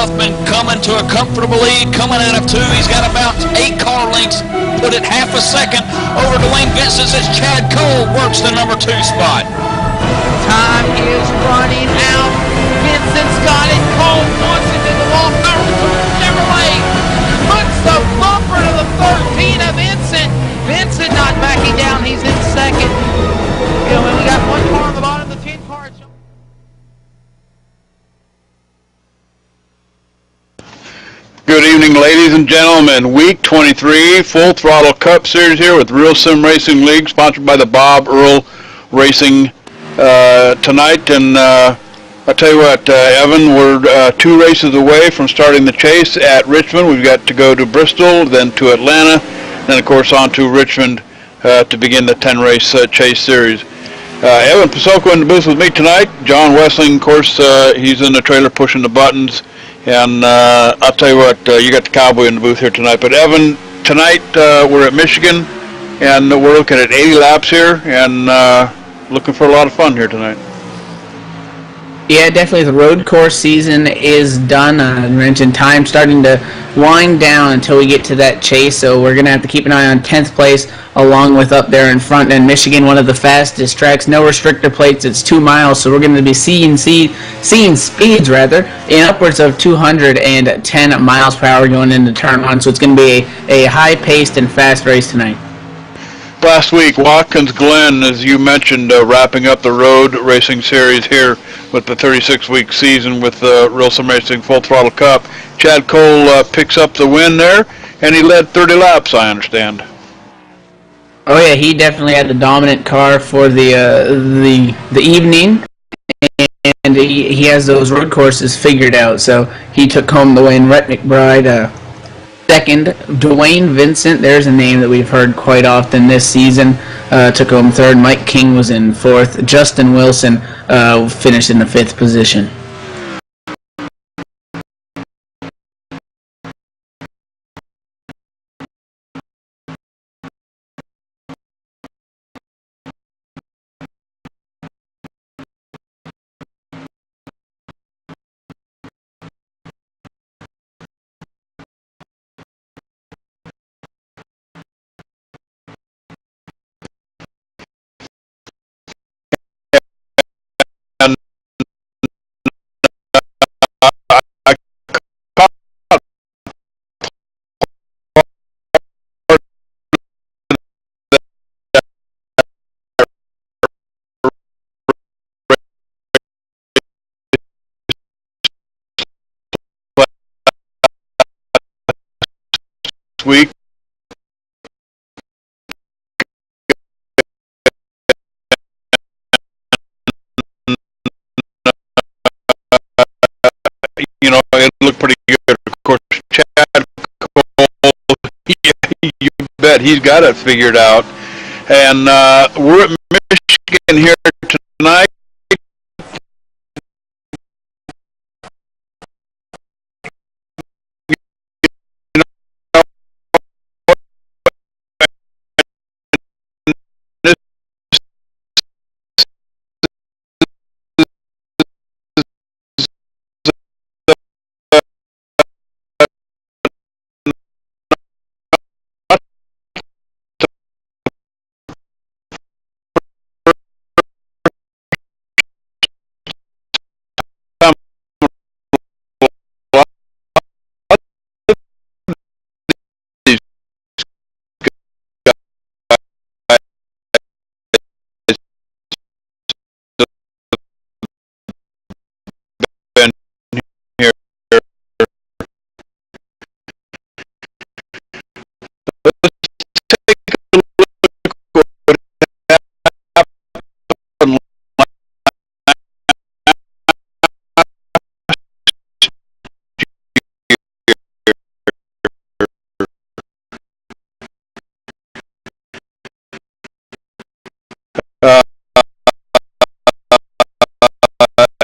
Huffman coming to a comfortable lead, coming out of 2. He's got about 8 car lengths, put it half a second over Dwayne Vincent as Chad Cole works the number 2 spot. Time is running out. Vincent's got it. Cole wants it to the wall. Chevrolet puts the bumper to the 13 of Vincent. Vincent not backing down. He's in second. You know, and we got 1 car on the bottom of the 10 car. Good evening, ladies and gentlemen. Week 23, Full Throttle Cup Series here with Real Sim Racing League, sponsored by the Bob Earl Racing tonight. And I'll tell you what, Evan, we're 2 races away from starting the chase at Richmond. We've got to go to Bristol, then to Atlanta, then, of course, on to Richmond to begin the 10-race chase series. Evan Pasoko in the booth with me tonight. John Wessling, of course, he's in the trailer pushing the buttons. And I'll tell you what, you got the Cowboy in the booth here tonight. But Evan, tonight we're at Michigan, and we're looking at 80 laps here, and looking for a lot of fun here tonight. Yeah, definitely the road course season is done. I mentioned time starting to wind down until we get to that chase, so we're going to have to keep an eye on 10th place along with up there in front. And Michigan, one of the fastest tracks, no restrictor plates, it's 2 miles, so we're going to be seeing speeds in upwards of 210 miles per hour going into turn 1, so it's going to be a high-paced and fast race tonight. Last week, Watkins Glen, as you mentioned, wrapping up the road racing series here with the 36-week season with Real Sim Racing Full Throttle Cup. Chad Cole picks up the win there, and he led 30 laps, I understand. Oh yeah, he definitely had the dominant car for the evening, and he has those road courses figured out. So he took home the win. Rhett McBride second. Dwayne Vincent, there's a name that we've heard quite often this season, took home third. Mike King was in fourth. Justin Wilson finished in the 5th position. Week. You know, it looked pretty good. Of course, Chad Cole, you bet he's got it figured out. And we're at Michigan here tonight.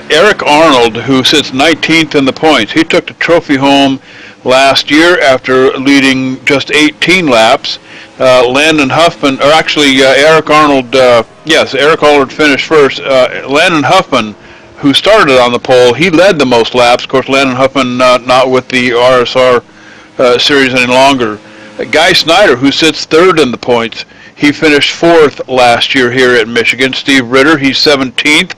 Eric Arnold, who sits 19th in the points, he took the trophy home last year after leading just 18 laps. Landon Huffman, or actually Eric Arnold, Eric Arnold finished first. Landon Huffman who started on the pole, he led the most laps. Of course, Landon Huffman not with the RSR series any longer. Guy Snyder, who sits third in the points, he finished fourth last year here at Michigan. Steve Ritter, he's 17th.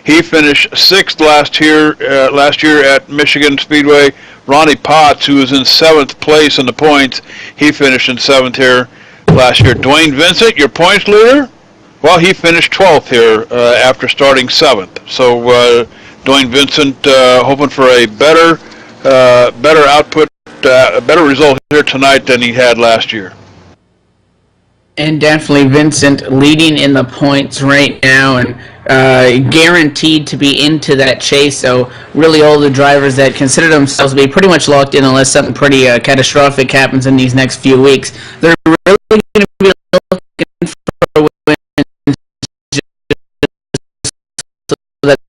He finished sixth last year at Michigan Speedway. Ronnie Potts, who was in seventh place in the points, he finished in seventh here last year. Dwayne Vincent, your points leader, well, he finished 12th here after starting seventh. So Dwayne Vincent hoping for a better output, a better result here tonight than he had last year. And definitely Vincent leading in the points right now and guaranteed to be into that chase. So really all the drivers that consider themselves to be pretty much locked in unless something pretty catastrophic happens in these next few weeks, they're really going to be looking for wins so that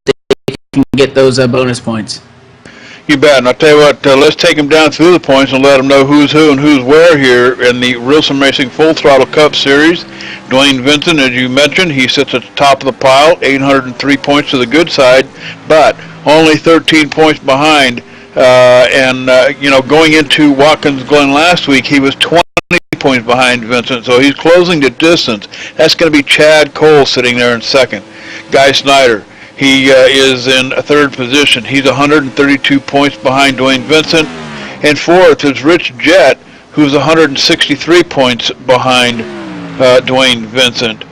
they can get those bonus points. You bet. And I'll tell you what, let's take them down through the points and let them know who's who and who's where here in the Real Sim Racing Full Throttle Cup Series. Dwayne Vincent, as you mentioned, he sits at the top of the pile, 803 points to the good side, but only 13 points behind. Going into Watkins Glen last week, he was 20 points behind Vincent, so he's closing the distance. That's going to be Chad Cole sitting there in second. Guy Snyder, he is in a third position. He's 132 points behind Dwayne Vincent. And fourth is Rich Jett, who's 163 points behind Dwayne Vincent.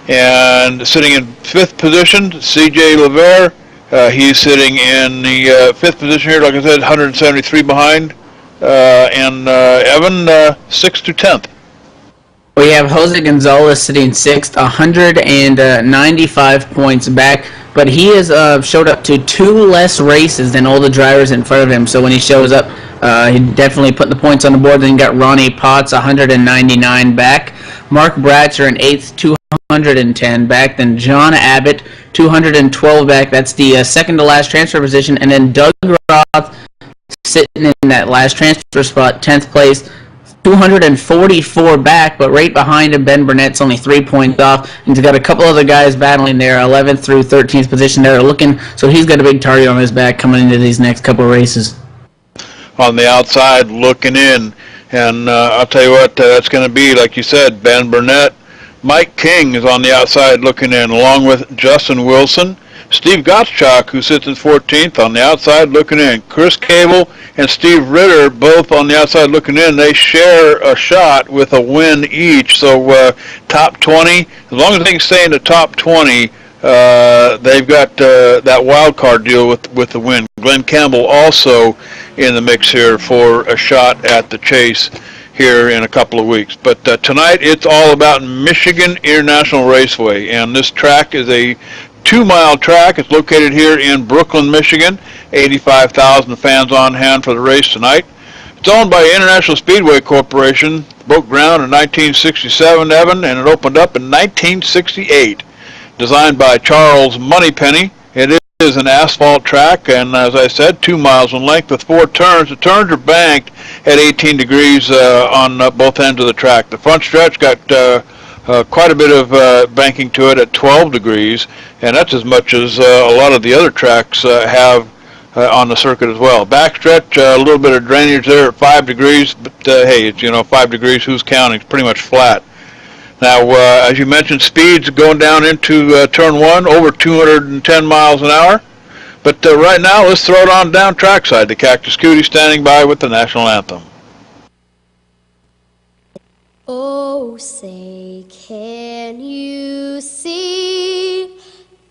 And sitting in fifth position, C.J. LeVere. He's sitting in the fifth position here, like I said, 173 behind. And Evan, 6th to 10th. We have Jose Gonzalez sitting sixth, 195 points back, but he has showed up to 2 less races than all the drivers in front of him. So when he shows up, he definitely put the points on the board. Then you got Ronnie Potts, 199 back. Mark Bratcher in eighth, 210 back. Then John Abbott, 212 back. That's the second to last transfer position. And then Doug Roth sitting in that last transfer spot, 10th place. 244 back, but right behind him, Ben Burnett's only 3 points off, and he's got a couple other guys battling there, 11th through 13th position there, looking, so he's got a big target on his back coming into these next couple of races. On the outside, looking in, and I'll tell you what, that's going to be, like you said, Ben Burnett. Mike King is on the outside looking in, along with Justin Wilson. Steve Gottschalk, who sits in 14th, on the outside looking in. Chris Cable and Steve Ritter, both on the outside looking in. They share a shot with a win each. So top 20, as long as they can stay in the top 20, they've got that wild card deal with the win. Glenn Campbell also in the mix here for a shot at the chase here in a couple of weeks. But tonight it's all about Michigan International Raceway, and this track is a 2-mile track. It's located here in Brooklyn, Michigan. 85,000 fans on hand for the race tonight. It's owned by International Speedway Corporation. Broke ground in 1967, Evan, and it opened up in 1968. Designed by Charles Moneypenny. It is an asphalt track, and as I said, 2 miles in length with 4 turns. The turns are banked at 18 degrees on both ends of the track. The front stretch got quite a bit of banking to it at 12 degrees, and that's as much as a lot of the other tracks have on the circuit as well. Backstretch, a little bit of drainage there at 5 degrees, but hey, it's 5 degrees, who's counting? It's pretty much flat. Now, as you mentioned, speeds going down into turn 1, over 210 miles an hour. But right now, let's throw it on down trackside. The Cactus Cootie standing by with the national anthem. Oh, say, can you see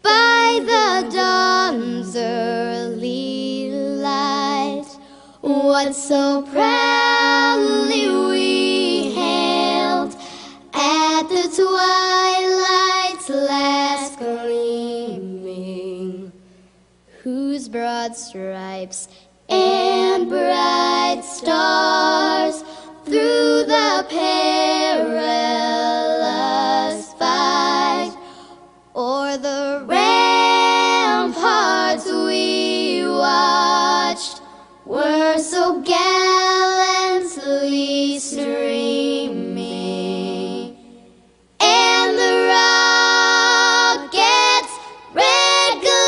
by the dawn's early light what so proudly we hailed at the twilight's last gleaming, whose broad stripes and bright stars through the perilous fight o'er the ramparts we watched were so gallantly streaming, and the rocket's red glare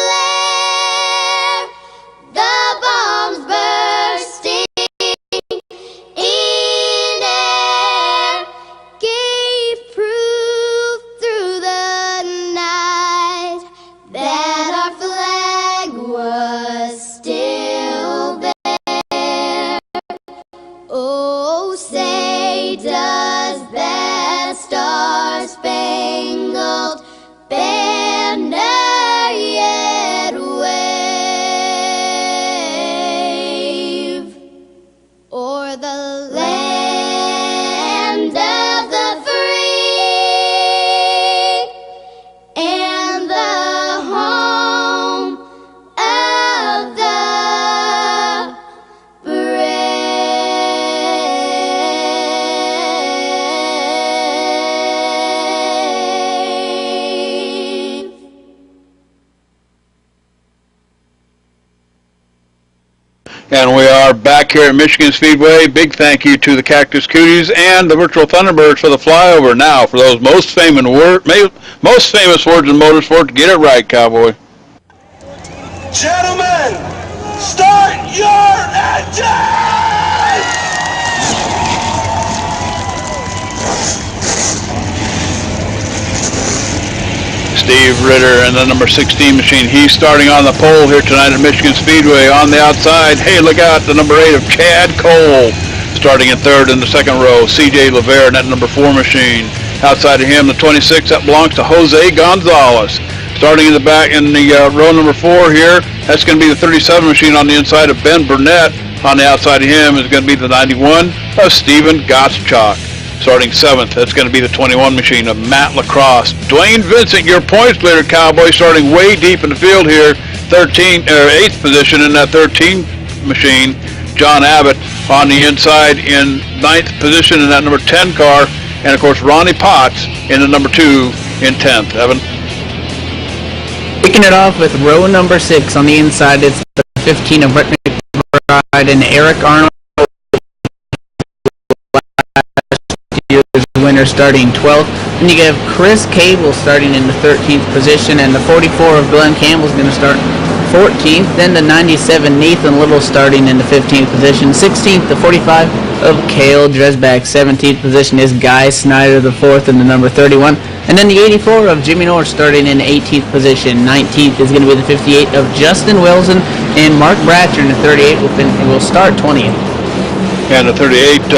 does that star-spangled banner yet wave o'er the land of the free and the home of the brave. And we are back here at Michigan Speedway. Big thank you to the Cactus Cooties and the Virtual Thunderbirds for the flyover. Now, for those most famous words in motorsport, get it right, Cowboy. Gentlemen, start your engines! Steve Ritter and the number 16 machine. He's starting on the pole here tonight at Michigan Speedway. On the outside, hey, look out, the number 8 of Chad Cole. Starting in third in the second row, C.J. Lavere and that number 4 machine. Outside of him, the 26, that belongs to Jose Gonzalez. Starting in the back in the row number 4 here, that's going to be the 37 machine on the inside of Ben Burnett. On the outside of him is going to be the 91 of Steven Gottschalk. Starting 7th, that's going to be the 21 machine of Matt Lacrosse. Dwayne Vincent, your points leader, Cowboy, starting way deep in the field here. 8th position in that 13 machine. John Abbott on the inside in 9th position in that number 10 car. And, of course, Ronnie Potts in the number 2 in 10th. Evan? Kicking it off with row number 6 on the inside, it's the 15 of Brett McBride and Eric Arnold. Winner starting 12th. Then you have Chris Cable starting in the 13th position, and the 44 of Glenn Campbell is going to start 14th. Then the 97 Nathan Little starting in the 15th position. 16th, the 45 of Cale Dresbach. 17th position is Guy Snyder, the 4th, in the number 31. And then the 84 of Jimmy Norris starting in the 18th position. 19th is going to be the 58 of Justin Wilson, and Mark Bratcher in the 38 will start 20th. And the 38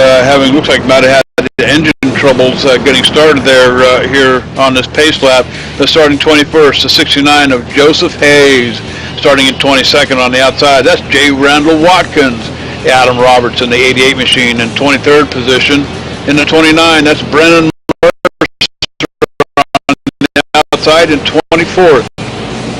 looks like might have had engine troubles getting started there here on this pace lap. The starting 21st, the 69 of Joseph Hayes. Starting in 22nd on the outside, that's Jay Randall Watkins. Adam Roberts in the 88 machine in 23rd position. In the 29, that's Brennan Mercer on the outside in 24th.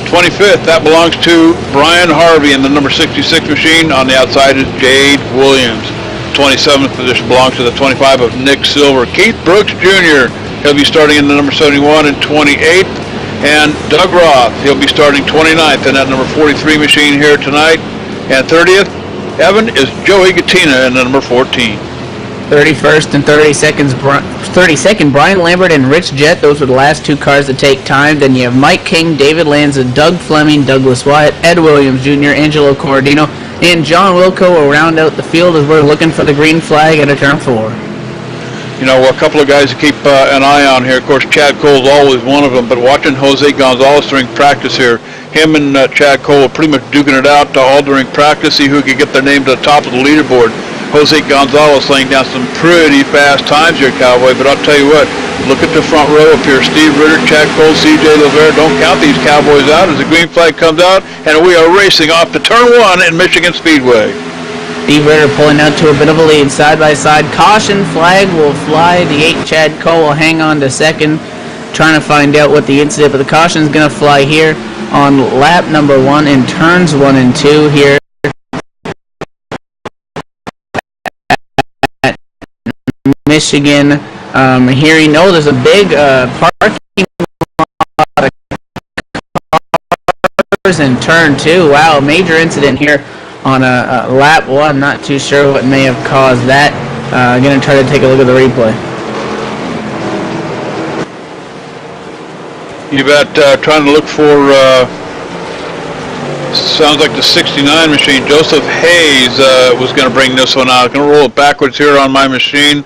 25th, that belongs to Brian Harvey in the number 66 machine. On the outside is Jade Williams. 27th position belongs to the 25 of Nick Silver. Keith Brooks Jr., he'll be starting in the number 71 and 28th. And Doug Roth, he'll be starting 29th in that number 43 machine here tonight. And 30th, Evan, is Joey Gattina in the number 14. 31st and 32nd, Brian Lambert and Rich Jett. Those were the last two cars to take time. Then you have Mike King, David Lanza, Doug Fleming, Douglas Wyatt, Ed Williams Jr., Angelo Corradino, and John Wilco will round out the field as we're looking for the green flag at a turn 4. You know, a couple of guys to keep an eye on here. Of course, Chad Cole's always one of them, but watching Jose Gonzalez during practice here, him and Chad Cole are pretty much duking it out all during practice, see who could get their name to the top of the leaderboard. Jose Gonzalez laying down some pretty fast times here, Cowboy, but I'll tell you what, look at the front row up here. Steve Ritter, Chad Cole, C.J. Lavere. Don't count these Cowboys out as the green flag comes out, and we are racing off to turn 1 in Michigan Speedway. Steve Ritter pulling out to a bit of a lead, side by side. Caution flag will fly. The 8 Chad Cole will hang on to second, trying to find out what the incident, but the caution is going to fly here on lap number 1 in turns 1 and 2 here at Michigan. Here you know there's a big parking lot of cars in turn 2. Wow, major incident here on a lap 1. Not too sure what may have caused that. Going to try to take a look at the replay. You bet. Trying to look for, sounds like the 69 machine. Joseph Hayes was going to bring this one out. I'm going to roll it backwards here on my machine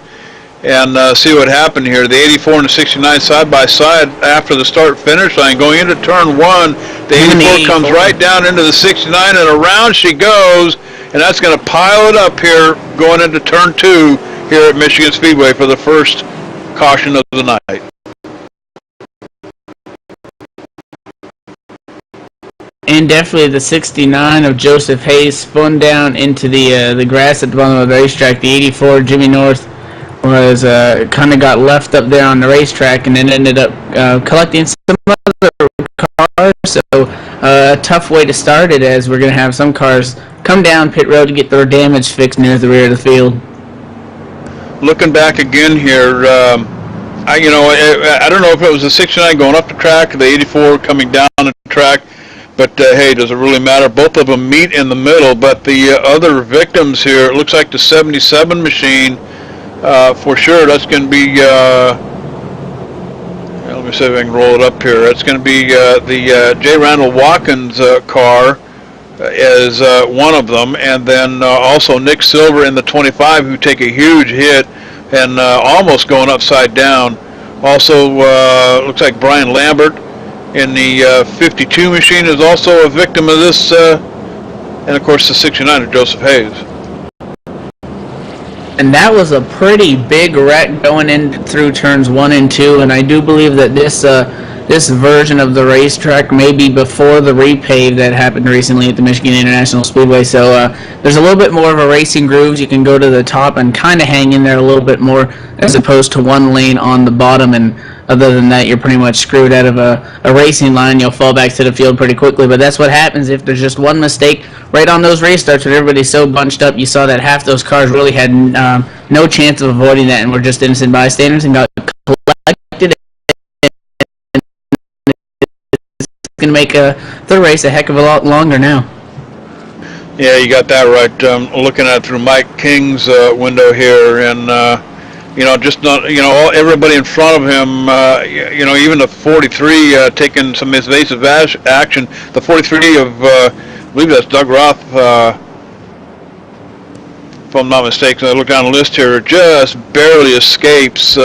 and see what happened here. The 84 and the 69 side by side after the start-finish line. Going into turn 1, the 84 comes right down into the 69, and around she goes, and that's going to pile it up here going into turn 2. here at Michigan Speedway for the first caution of the night. And definitely the 69 of Joseph Hayes spun down into the grass at the bottom of the racetrack. The 84 Jimmy North was kind of got left up there on the racetrack and then ended up collecting some other cars. So a tough way to start it, as we're going to have some cars come down pit road to get their damage fixed near the rear of the field. Looking back again here, I don't know if it was the 69 going up the track or the 84 coming down the track. But, hey, does it really matter? Both of them meet in the middle. But the other victims here, it looks like the 77 machine, for sure, that's going to be, let me see if I can roll it up here. That's going to be the J. Randall Watkins car is one of them. And then also Nick Silver in the 25, who take a huge hit and almost going upside down. Also, looks like Brian Lambert in the 52 machine is also a victim of this, and of course the 69 of Joseph Hayes. And that was a pretty big wreck going in through turns 1 and 2, and I do believe that this version of the racetrack may be before the repave that happened recently at the Michigan International Speedway. So there's a little bit more of a racing grooves. You can go to the top and kind of hang in there a little bit more, as opposed to one lane on the bottom. And other than that, you're pretty much screwed out of a racing line. You'll fall back to the field pretty quickly. But that's what happens if there's just one mistake right on those race starts when everybody's so bunched up. You saw that half those cars really had no chance of avoiding that and were just innocent bystanders and got collected. It's going to make the race a heck of a lot longer now. Yeah, you got that right. Looking at it through Mike King's window here, and just not, everybody in front of him, even the 43 taking some evasive action. The 43 of, I believe that's Doug Roth, if I'm not mistaken. I look down the list here, just barely escapes.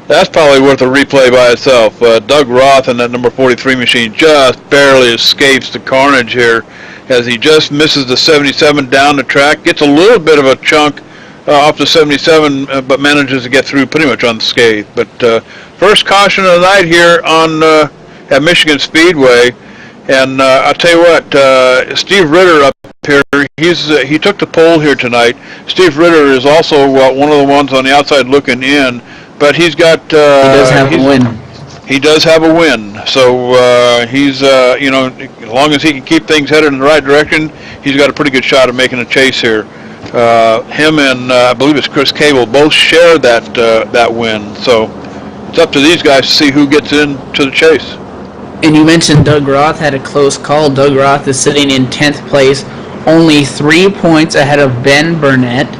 That's probably worth a replay by itself. Doug Roth in that number 43 machine just barely escapes the carnage here, as he just misses the 77 down the track, gets a little bit of a chunk off the 77, but manages to get through pretty much unscathed. But first caution of the night here on at Michigan Speedway, and I'll tell you what, Steve Ritter up here, he took the pole here tonight. Steve Ritter is also one of the ones on the outside looking in, but he's got he does have a win. He does have a win, so he's as long as he can keep things headed in the right direction, he's got a pretty good shot at making a chase here. Him and I believe it's Chris Cable both share that win, so it's up to these guys to see who gets into the chase. And you mentioned Doug Roth had a close call. Doug Roth is sitting in 10th place, only 3 points ahead of Ben Burnett,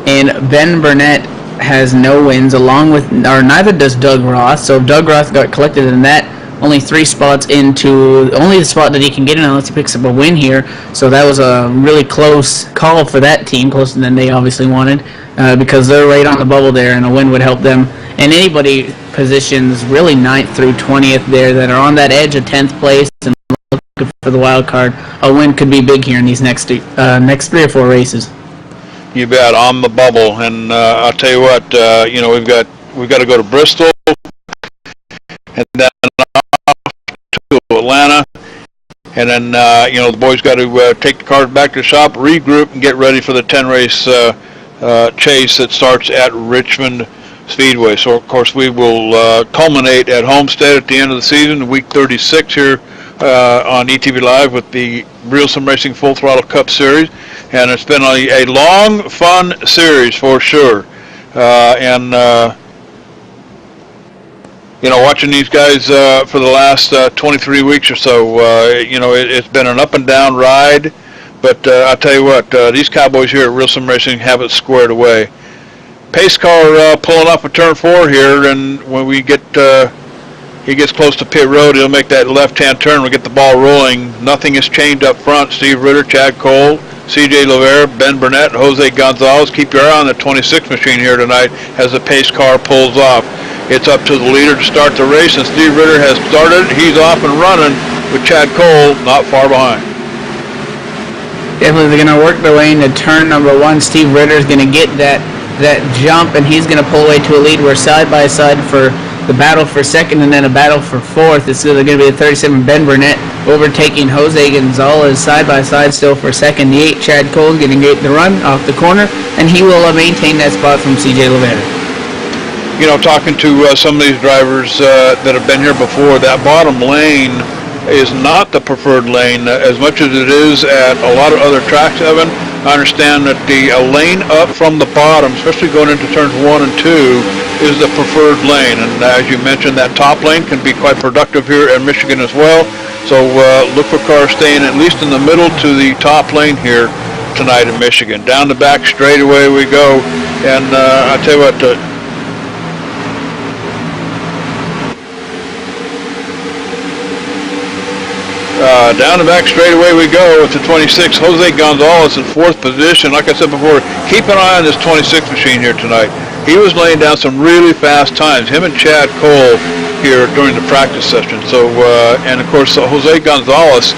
and Ben Burnett has no wins, neither does Doug Roth. So if Doug Roth got collected in that, only 3 spots into only the spot that he can get in unless he picks up a win here. So that was a really close call for that team, closer than they obviously wanted, because they're right on the bubble there, and a win would help them. And anybody positions really 9th through 20th there that are on that edge of 10th place and looking for the wild card, a win could be big here in these next 3 or 4 races. You bet, on the bubble. And I'll tell you what, we've got to go to Bristol, and then off to Atlanta, and then the boys got to take the cars back to the shop, regroup, and get ready for the 10-race chase that starts at Richmond Speedway. So of course we will culminate at Homestead at the end of the season, week 36 here on ETV Live with the Real Sim Racing Full Throttle Cup Series, and it's been a long, fun series for sure. Watching these guys for the last 23 weeks or so, it's been an up and down ride. But I'll tell you what, these cowboys here at Real Sim Racing have it squared away. Pace car pulling off of turn 4 here, and when he gets close to pit road, he'll make that left-hand turn. We'll get the ball rolling. Nothing has changed up front. Steve Ritter, Chad Cole, C.J. Lavere, Ben Burnett, Jose Gonzalez. Keep your eye on the 26 machine here tonight as the pace car pulls off. It's up to the leader to start the race, and Steve Ritter has started. He's off and running with Chad Cole not far behind. Definitely they're going to work their way into turn number 1. Steve Ritter's going to get that jump, and he's going to pull away to a lead. We're side by side for the battle for second and then a battle for fourth. It's going to be the 37 Ben Burnett overtaking Jose Gonzalez side by side still for second. The 8 Chad Cole getting the run off the corner, and he will maintain that spot from CJ Rivera. You know, talking to some of these drivers that have been here before, that bottom lane is not the preferred lane as much as it is at a lot of other tracks, Evan. I understand that the lane up from the bottom, especially going into turns 1 and 2, is the preferred lane. And as you mentioned, that top lane can be quite productive here in Michigan as well. So look for cars staying at least in the middle to the top lane here tonight in Michigan. Down the back straightaway we go. And I tell you what, down the back straightaway we go with the 26, Jose Gonzalez in 4th position. Like I said before, keep an eye on this 26 machine here tonight. He was laying down some really fast times, him and Chad Cole here during the practice session. So, and of course, Jose Gonzalez,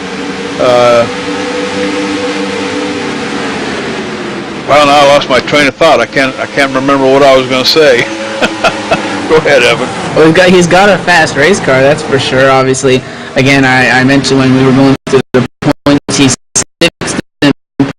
well, now I lost my train of thought. I can't remember what I was going to say. Go ahead, Evan. Well, he's got a fast race car, that's for sure. Obviously, again, I mentioned when we were going through the points, he's 6th in points.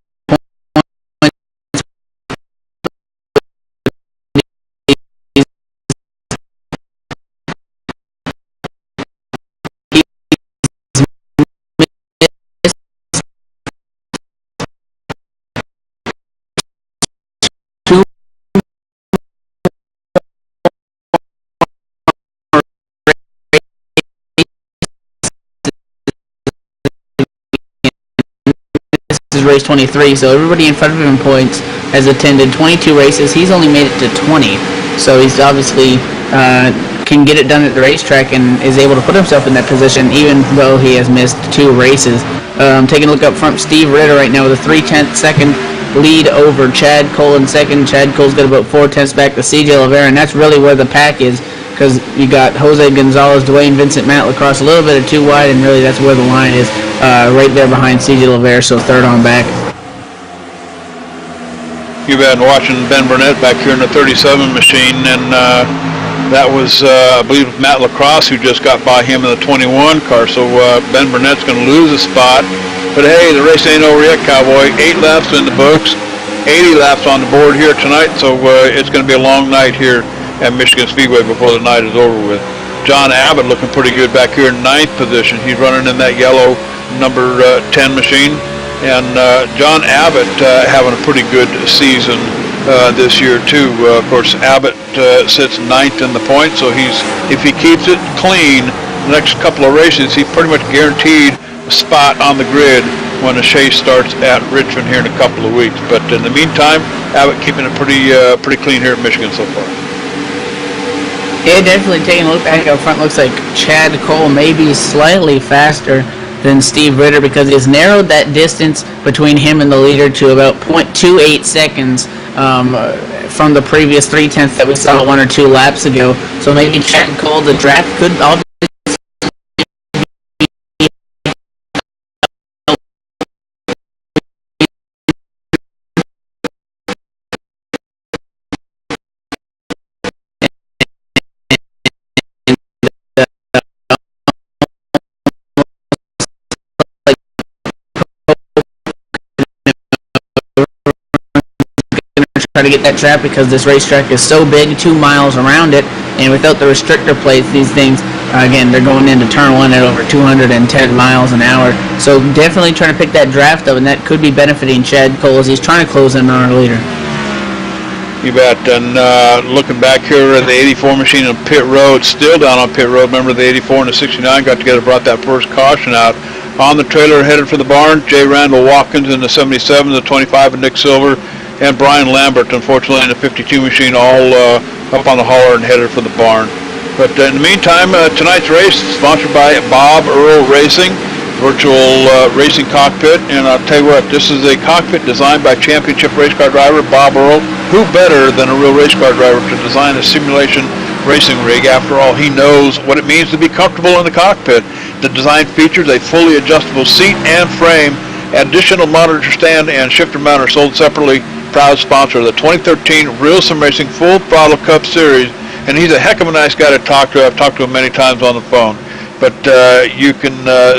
Race 23, so everybody in front of him in points has attended 22 races. He's only made it to 20, so he's obviously can get it done at the racetrack and is able to put himself in that position even though he has missed 2 races. Taking a look up front, Steve Ritter right now with a 3/10 second lead over Chad Cole in second. Chad Cole's got about 4/10 back to CJ Rivera, and that's really where the pack is, because you got Jose Gonzalez, Dwayne Vincent, Matt LaCrosse, a little bit of 2 wide, and really that's where the line is, right there behind CJ Rivera, so 3rd on back. You've been watching Ben Burnett back here in the 37 machine, and that was, I believe, Matt LaCrosse who just got by him in the 21 car, so Ben Burnett's going to lose a spot. But hey, the race ain't over yet, Cowboy. 8 laps in the books, 80 laps on the board here tonight, so it's going to be a long night here at Michigan Speedway before the night is over with. John Abbott looking pretty good back here in 9th position. He's running in that yellow number 10 machine. And John Abbott having a pretty good season this year too. Of course, Abbott sits 9th in the points, so if he keeps it clean the next couple of races, he's pretty much guaranteed a spot on the grid when the chase starts at Richmond here in a couple of weeks. But in the meantime, Abbott keeping it pretty clean here in Michigan so far. Yeah, definitely taking a look back up front, looks like Chad Cole may be slightly faster than Steve Ritter because he has narrowed that distance between him and the leader to about 0.28 seconds from the previous 3/10 that we saw 1 or 2 laps ago. So maybe Chad Cole, the draft could obviously try to get that trap because this racetrack is so big, 2 miles around it, and without the restrictor plates, these things, again, they're going into turn 1 at over 210 miles an hour. So definitely trying to pick that draft up, and that could be benefiting Chad Cole as he's trying to close in on our leader. You bet. And looking back here at the 84 machine on pit road, still down on pit road. Remember the 84 and the 69 got together, brought that first caution out. On the trailer headed for the barn, J. Randall Watkins in the 77, the 25, and Nick Silver, and Brian Lambert, unfortunately, in the 52 machine, all up on the hauler and headed for the barn. But in the meantime, tonight's race is sponsored by Bob Earl Racing, virtual racing cockpit. And I'll tell you what, this is a cockpit designed by championship race car driver Bob Earl. Who better than a real race car driver to design a simulation racing rig? After all, he knows what it means to be comfortable in the cockpit. The design features a fully adjustable seat and frame Additional monitor stand and shifter mount are sold separately. Proud sponsor of the 2013 Real Sim Racing Full Throttle Cup Series, and he's a heck of a nice guy to talk to. I've talked to him many times on the phone. But you can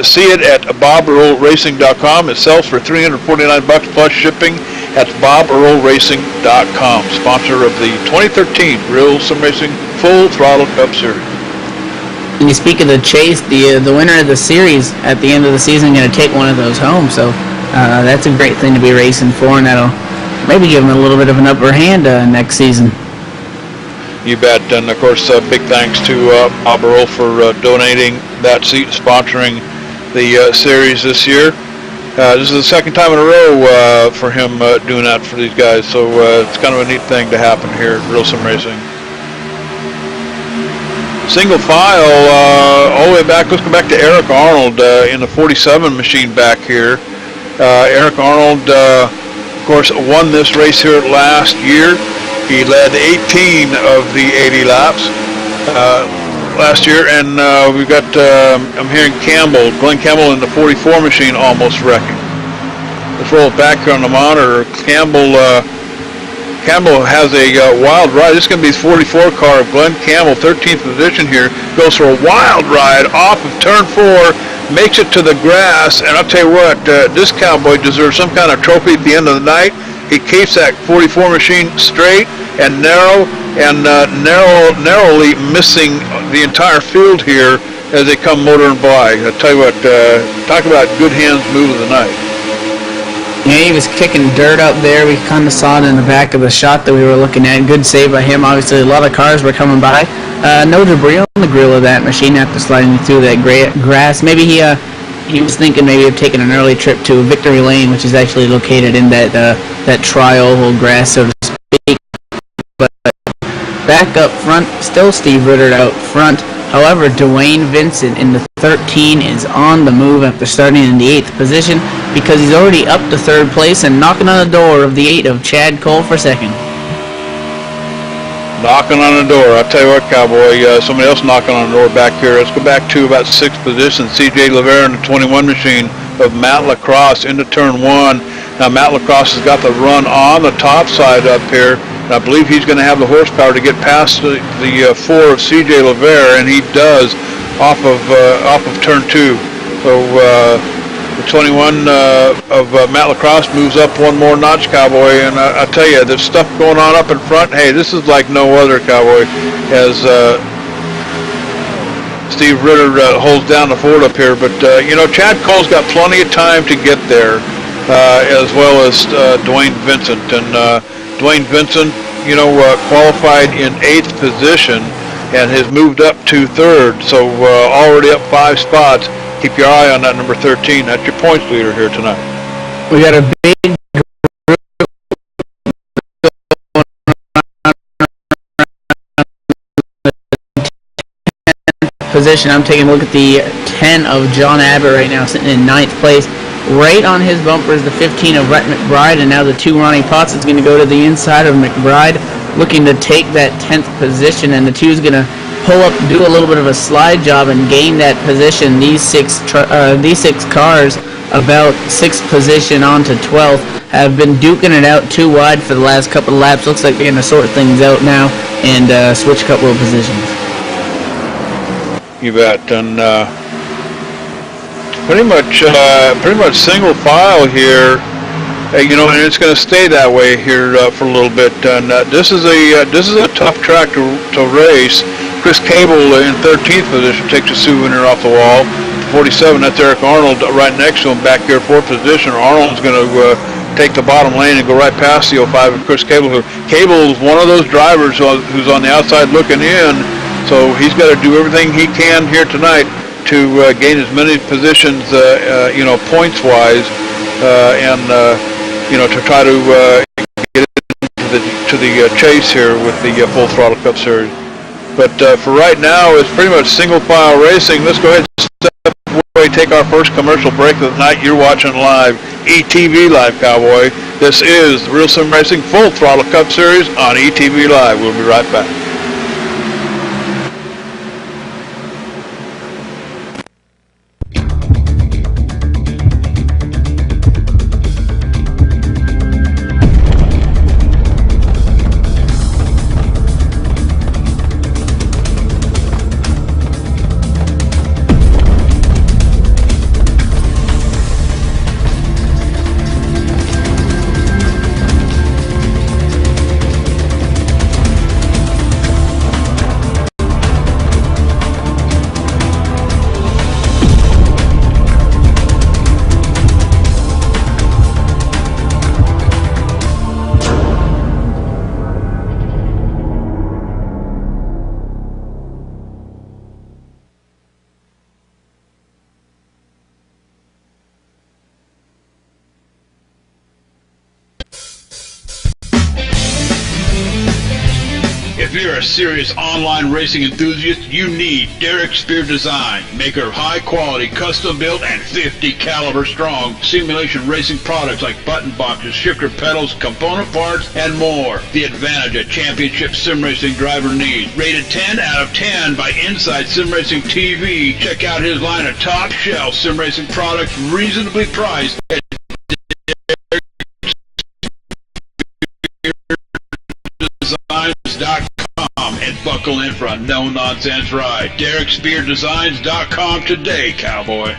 see it at bobearlracing.com. It sells for $349 plus shipping. That's bobearlracing.com, sponsor of the 2013 Real Sim Racing Full Throttle Cup Series. And you speak of the chase, the winner of the series at the end of the season going to take one of those home. So that's a great thing to be racing for, and that'll maybe give him a little bit of an upper hand next season. You bet. And, of course, big thanks to Bob Earl for donating that seat, sponsoring the series this year. This is the second time in a row for him doing that for these guys. So it's kind of a neat thing to happen here at Real Sim Racing. Single file all the way back. Let's go back to Eric Arnold in the 47 machine back here. Eric Arnold, of course, won this race here last year. He led 18 of the 80 laps last year, and we've got, I'm hearing Glenn Campbell in the 44 machine almost wrecking. Let's roll it back here on the monitor. Campbell has a wild ride. This is going to be his 44 car of Glenn Campbell, 13th position here. Goes for a wild ride off of turn 4, makes it to the grass, and I'll tell you what, this cowboy deserves some kind of trophy at the end of the night. He keeps that 44 machine straight and narrowly missing the entire field here as they come motoring by. I'll tell you what, talk about good hands move of the night. Yeah, he was kicking dirt up there. We kind of saw it in the back of the shot that we were looking at. Good save by him. Obviously, a lot of cars were coming by. No debris on the grill of that machine after sliding through that grass. Maybe he was thinking maybe of taking an early trip to Victory Lane, which is actually located in that tri-oval grass, so to speak. But back up front, still Steve Ritter out front. However, Dwayne Vincent in the 13 is on the move after starting in the 8th position because he's already up to 3rd place and knocking on the door of the 8 of Chad Cole for 2nd. Knocking on the door. I'll tell you what, cowboy, somebody else knocking on the door back here. Let's go back to about 6th position. C.J. Lavere in the 21 machine of Matt Lacrosse into turn 1. Now, Matt Lacrosse has got the run on the top side up here. And I believe he's going to have the horsepower to get past the 4 of C.J. Lavere, and he does off of turn 2. So the 21 of Matt Lacrosse moves up one more notch, cowboy. And I tell you, there's stuff going on up in front. Hey, this is like no other, cowboy, as Steve Ritter holds down the fort up here. But, Chad Cole's got plenty of time to get there, as well as Dwayne Vincent. And Dwayne Vincent, qualified in 8th position and has moved up to 3rd, so already up 5 spots. Keep your eye on that number 13. That's your points leader here tonight. We got a big position. I'm taking a look at the 10 of John Abbott right now, sitting in 9th place. Right on his bumper is the 15 of Rhett McBride, and now the 2 Ronnie Potts is going to go to the inside of McBride, looking to take that 10th position, and the 2 is going to pull up, do a little bit of a slide job, and gain that position. These six cars, about 6th position onto 12th, have been duking it out too wide for the last couple of laps. Looks like they're going to sort things out now and switch a couple of positions. You bet. And pretty much single file here, and it's going to stay that way here for a little bit. And this is a tough track to race. Chris Cable in 13th position takes a souvenir off the wall. 47, that's Eric Arnold right next to him back here, 4th position. Arnold's going to take the bottom lane and go right past the 05 of Chris Cable. Cable is one of those drivers who's on the outside looking in, so he's got to do everything he can here tonight to gain as many positions, points-wise, and to try to get into the chase here with the Full Throttle Cup Series. But for right now, it's pretty much single-file racing. Let's go ahead and step away, take our first commercial break of the night. You're watching live, ETV Live, cowboy. This is the Real Sim Racing Full Throttle Cup Series on ETV Live. We'll be right back. If you're a serious online racing enthusiast, you need Derek Spear Design, maker of high-quality, custom-built, and 50 caliber strong simulation racing products like button boxes, shifter pedals, component parts, and more. The advantage a championship sim racing driver needs. Rated 10 out of 10 by Inside Sim Racing TV. Check out his line of top-shelf sim racing products, reasonably priced at designs.com and buckle in for a no-nonsense ride. DerekSpearDesigns.com today, cowboy.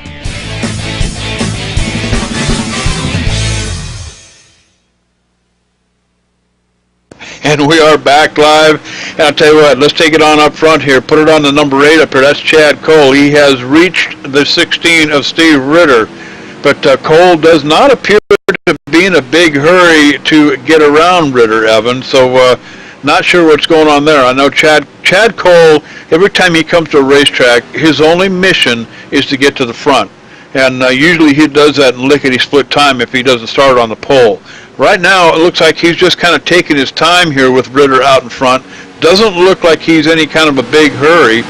And we are back live. And I'll tell you what, let's take it on up front here. Put it on the number 8 up here. That's Chad Cole. He has reached the 16 of Steve Ritter. But Cole does not appear to be in a big hurry to get around Ritter, Evan. So not sure what's going on there. I know Chad Cole, every time he comes to a racetrack, his only mission is to get to the front. And usually he does that in lickety-split time if he doesn't start on the pole. Right now, it looks like he's just kind of taking his time here with Ritter out in front. Doesn't look like he's any kind of a big hurry.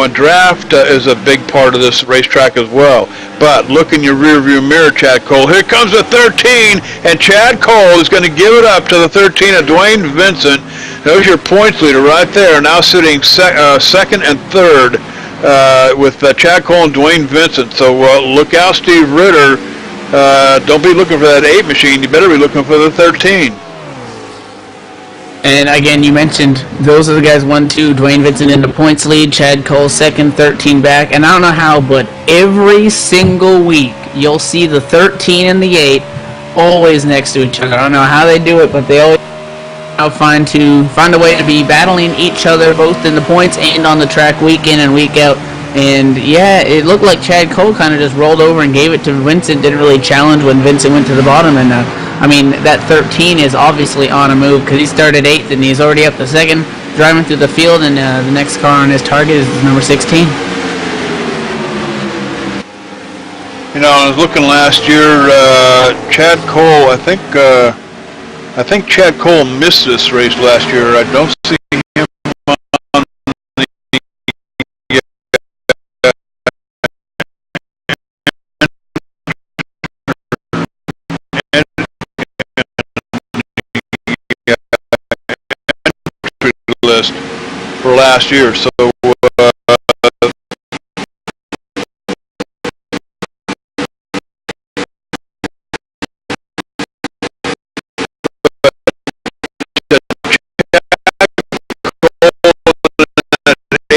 And draft is a big part of this racetrack as well. But look in your rearview mirror, Chad Cole. Here comes the 13, and Chad Cole is going to give it up to the 13 of Dwayne Vincent. There's your points leader right there, now sitting second and third with Chad Cole and Dwayne Vincent. So look out, Steve Ritter. Don't be looking for that 8 machine. You better be looking for the 13. And again, you mentioned those are the guys 1-2. Dwayne Vincent in the points lead, Chad Cole second, 13 back. And I don't know how, but every single week you'll see the 13 and the 8 always next to each other. I don't know how they do it, but they always find a way to be battling each other both in the points and on the track week in and week out. And yeah, it looked like Chad Cole kind of just rolled over and gave it to Vincent. Didn't really challenge when Vincent went to the bottom. And that 13 is obviously on a move because he started 8th and he's already up to 2nd, driving through the field. And the next car on his target is number 16. I was looking last year. Chad Cole. I think Chad Cole missed this race last year. I don't see him on the list for last year. So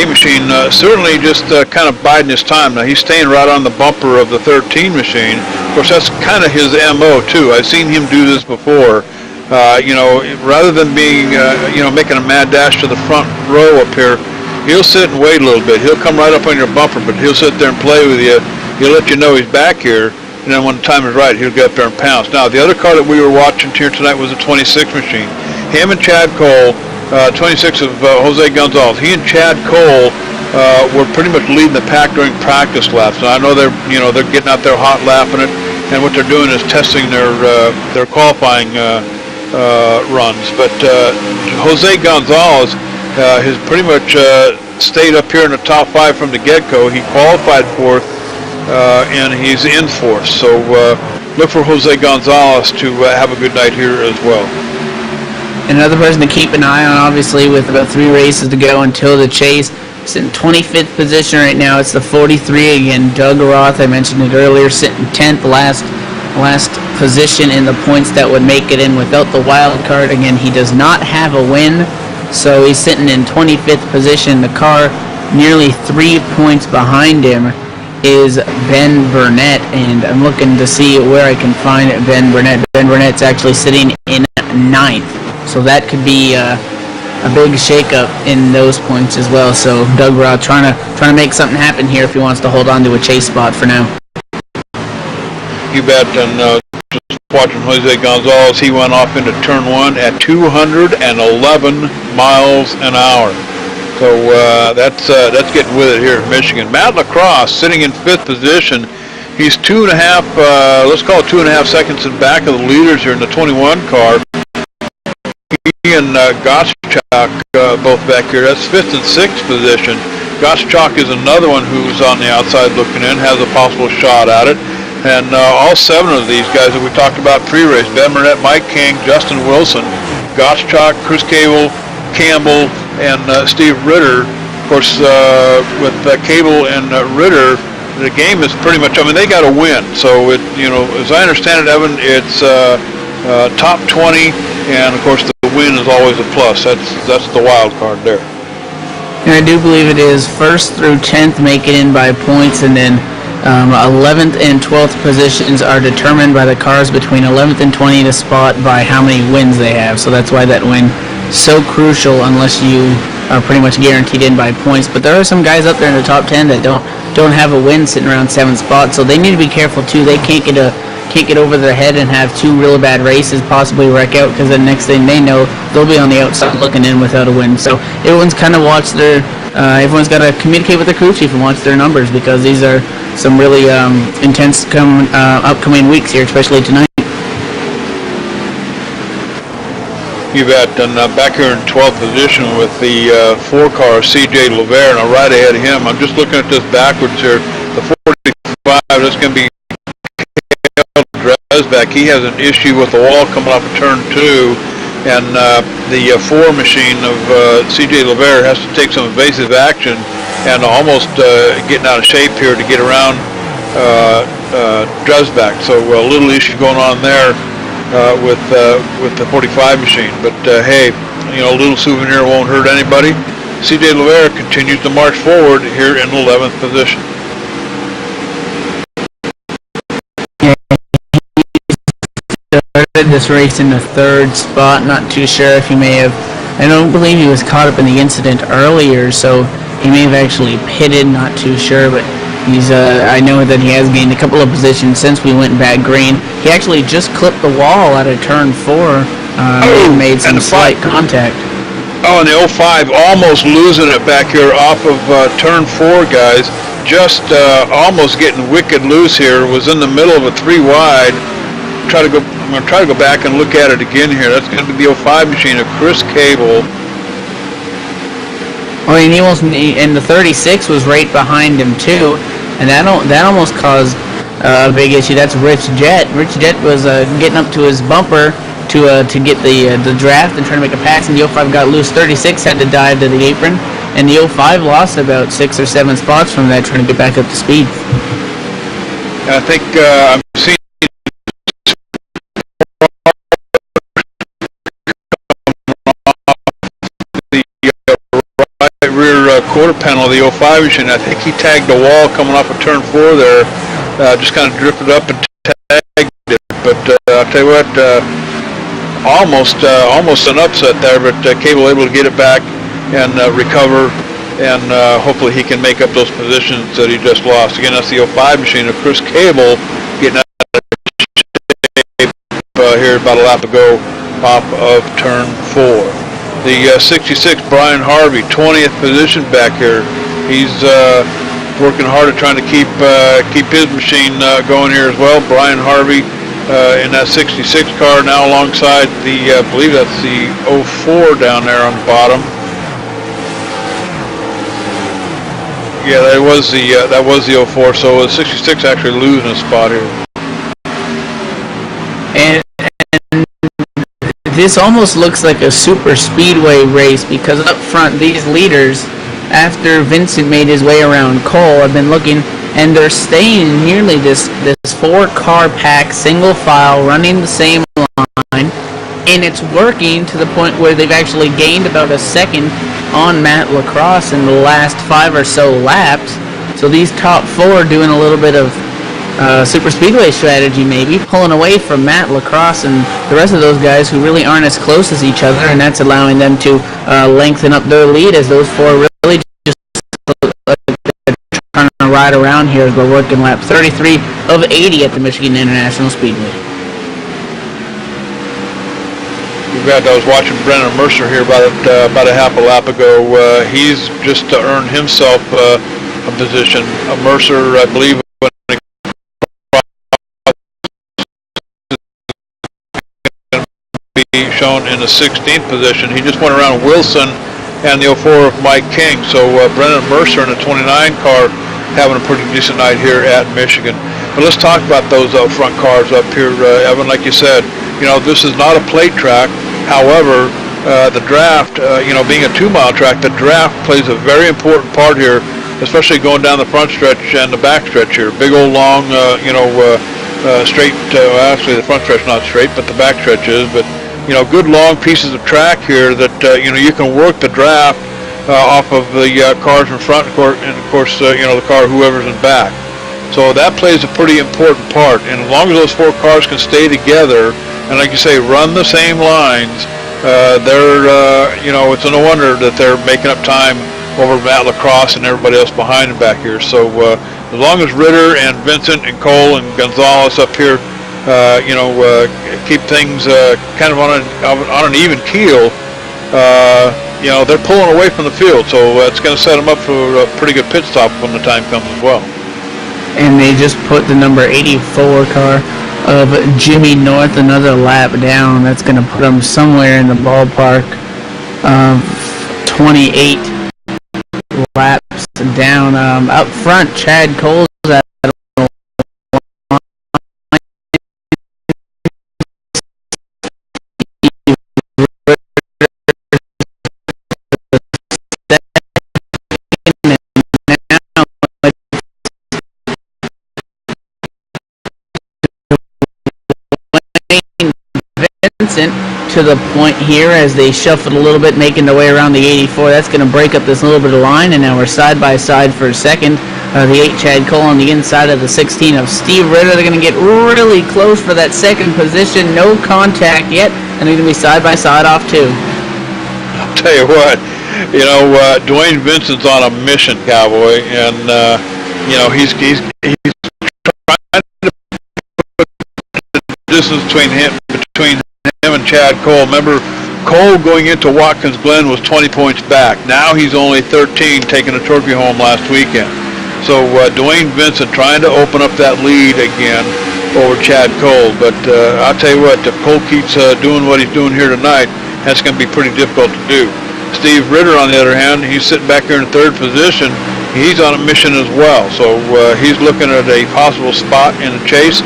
machine certainly just kind of biding his time. Now he's staying right on the bumper of the 13 machine. Of course, that's kind of his MO too. I've seen him do this before. Rather than being, making a mad dash to the front row up here, he'll sit and wait a little bit. He'll come right up on your bumper, but he'll sit there and play with you. He'll let you know he's back here, and then when the time is right, he'll get up there and pounce. Now, the other car that we were watching here tonight was a 26 machine. Him and Chad Cole, 26 of Jose Gonzalez. He and Chad Cole were pretty much leading the pack during practice laps. Now, I know they're getting out there hot lapping it, and what they're doing is testing their qualifying runs. But Jose Gonzalez has pretty much stayed up here in the top 5 from the get-go. He qualified 4th, and he's in 4th. So look for Jose Gonzalez to have a good night here as well. Another person to keep an eye on, obviously, with about 3 races to go until the chase. It's in 25th position right now. It's the 43 again. Doug Roth, I mentioned it earlier, sitting 10th, last position in the points that would make it in without the wild card. Again, he does not have a win, so he's sitting in 25th position. The car nearly 3 points behind him is Ben Burnett, and I'm looking to see where I can find Ben Burnett. Ben Burnett's actually sitting in 9th, so that could be a big shakeup in those points as well. So Doug Roth trying to make something happen here if he wants to hold on to a chase spot for now. You bet. And just watching Jose Gonzalez, he went off into turn 1 at 211 miles an hour. So that's getting with it here in Michigan. Matt Lacrosse sitting in 5th position. He's 2.5, let's call it 2.5 seconds in back of the leaders here in the 21 car. He and Gotch both back here. That's 5th and 6th position. Gottschalk is another one who's on the outside looking in, has a possible shot at it. And all 7 of these guys that we talked about pre-race, Ben Burnett, Mike King, Justin Wilson, Gottschalk, Chris Cable, Campbell, and Steve Ritter. Of course, with Cable and Ritter, the game is pretty much, I mean, they got to win. So, as I understand it, Evan, it's top 20, and of course the win is always a plus. That's the wild card there. And I do believe it is 1st through 10th make it in by points, and then 11th and 12th positions are determined by the cars between 11th and 20th spot by how many wins they have. So that's why that win so crucial unless you are pretty much guaranteed in by points. But there are some guys up there in the top 10 that don't have a win sitting around 7th spot, so they need to be careful too. They can't get over their head and have 2 really bad races possibly wreck out, because the next thing they know, they'll be on the outside looking in without a win. So everyone's kind of watch their everyone's got to communicate with the crew chief and watch their numbers, because these are some really intense upcoming weeks here, especially tonight. You bet. And back here in 12th position with the 4 car, C.J. Lavere, and right ahead of him, I'm just looking at this backwards here, the 45, that's going to be Dresbeck. He has an issue with the wall coming off of turn 2, and the 4 machine of C.J. Lavere has to take some evasive action and almost getting out of shape here to get around Dresbeck. So a little issue going on there with the 45 machine. But hey, a little souvenir won't hurt anybody. C.J. Lavere continues to march forward here in 11th position. Started this race in the 3rd spot. Not too sure if he may have, I don't believe he was caught up in the incident earlier, so he may have actually pitted, not too sure, but he's I know that he has gained a couple of positions since we went back green. He actually just clipped the wall out of turn 4 and made some slight contact. Oh, and the 05 almost losing it back here off of turn 4, guys. Just almost getting wicked loose here. Was in the middle of a 3 wide. I'm going to try to go back and look at it again here. That's going to be the 05 machine of Chris Cable. Oh, and the 36 was right behind him too, and that almost caused a big issue. That's Rich Jett. Rich Jett was getting up to his bumper to get the draft and trying to make a pass, and the 05 got loose. 36 had to dive to the apron, and the 05 lost about 6 or 7 spots from that, trying to get back up to speed. I think I'm seeing quarter panel of the 05 machine. I think he tagged the wall coming off of turn 4 there, just kind of drifted up and tagged it. But I'll tell you what, almost an upset there, but Cable able to get it back and recover, and hopefully he can make up those positions that he just lost. Again, that's the 05 machine of Chris Cable getting out of shape here about a lap ago off of turn 4. The 66, Brian Harvey, 20th position back here. He's working hard at trying to keep his machine going here as well. Brian Harvey in that 66 car now alongside the, I believe that's the 04 down there on the bottom. Yeah, that was the 04. So the 66 actually losing a spot here. And this almost looks like a super speedway race, because up front these leaders, after Vincent made his way around Cole, have been looking, and they're staying nearly this 4-car pack, single file, running the same line, and it's working to the point where they've actually gained about a second on Matt Lacrosse in the last 5 or so laps. So these top 4 doing a little bit of super speedway strategy, maybe pulling away from Matt Lacrosse and the rest of those guys who really aren't as close as each other, and that's allowing them to lengthen up their lead, as those 4 really just trying to ride around here as we're working lap 33 of 80 at the Michigan International Speedway. I was watching Brennan Mercer here about a half a lap ago. He's just earned himself a position. Mercer, I believe, shown in the 16th position. He just went around Wilson and the 04 of Mike King. So Brendan Mercer in the 29 car having a pretty decent night here at Michigan. But let's talk about those front cars up here, Evan. Like you said, this is not a plate track. However, the draft, being a 2-mile track, the draft plays a very important part here, especially going down the front stretch and the back stretch here. Big old long, straight, actually the front stretch not straight, but the back stretch is. But, good long pieces of track here that, you can work the draft off of the cars in front, and of course, the car, whoever's in back. So that plays a pretty important part. And as long as those 4 cars can stay together, and like you say, run the same lines, it's no wonder that they're making up time over Matt Lacrosse and everybody else behind him back here. So as long as Ritter and Vincent and Cole and Gonzalez up here, keep things kind of on an even keel, they're pulling away from the field. So it's going to set them up for a pretty good pit stop when the time comes as well. And they just put the number 84 car of Jimmy North another lap down. That's going to put them somewhere in the ballpark of 28 laps down. Up front, Chad Cole's at to the point here as they shuffled a little bit, making their way around the 84. That's going to break up this little bit of line, and now we're side by side for a second. The 8 Chad Cole on the inside of the 16 of Steve Ritter. They're going to get really close for that second position. No contact yet, and they're going to be side by side off 2. I'll tell you what, Dwayne Vincent's on a mission, Cowboy, and he's trying to put the distance between him and Chad Cole. Remember, Cole going into Watkins Glen was 20 points back. Now he's only 13, taking a trophy home last weekend. So Dwayne Vincent trying to open up that lead again over Chad Cole. But I'll tell you what, if Cole keeps doing what he's doing here tonight, that's going to be pretty difficult to do. Steve Ritter, on the other hand, he's sitting back here in third position. He's on a mission as well. So he's looking at a possible spot in the chase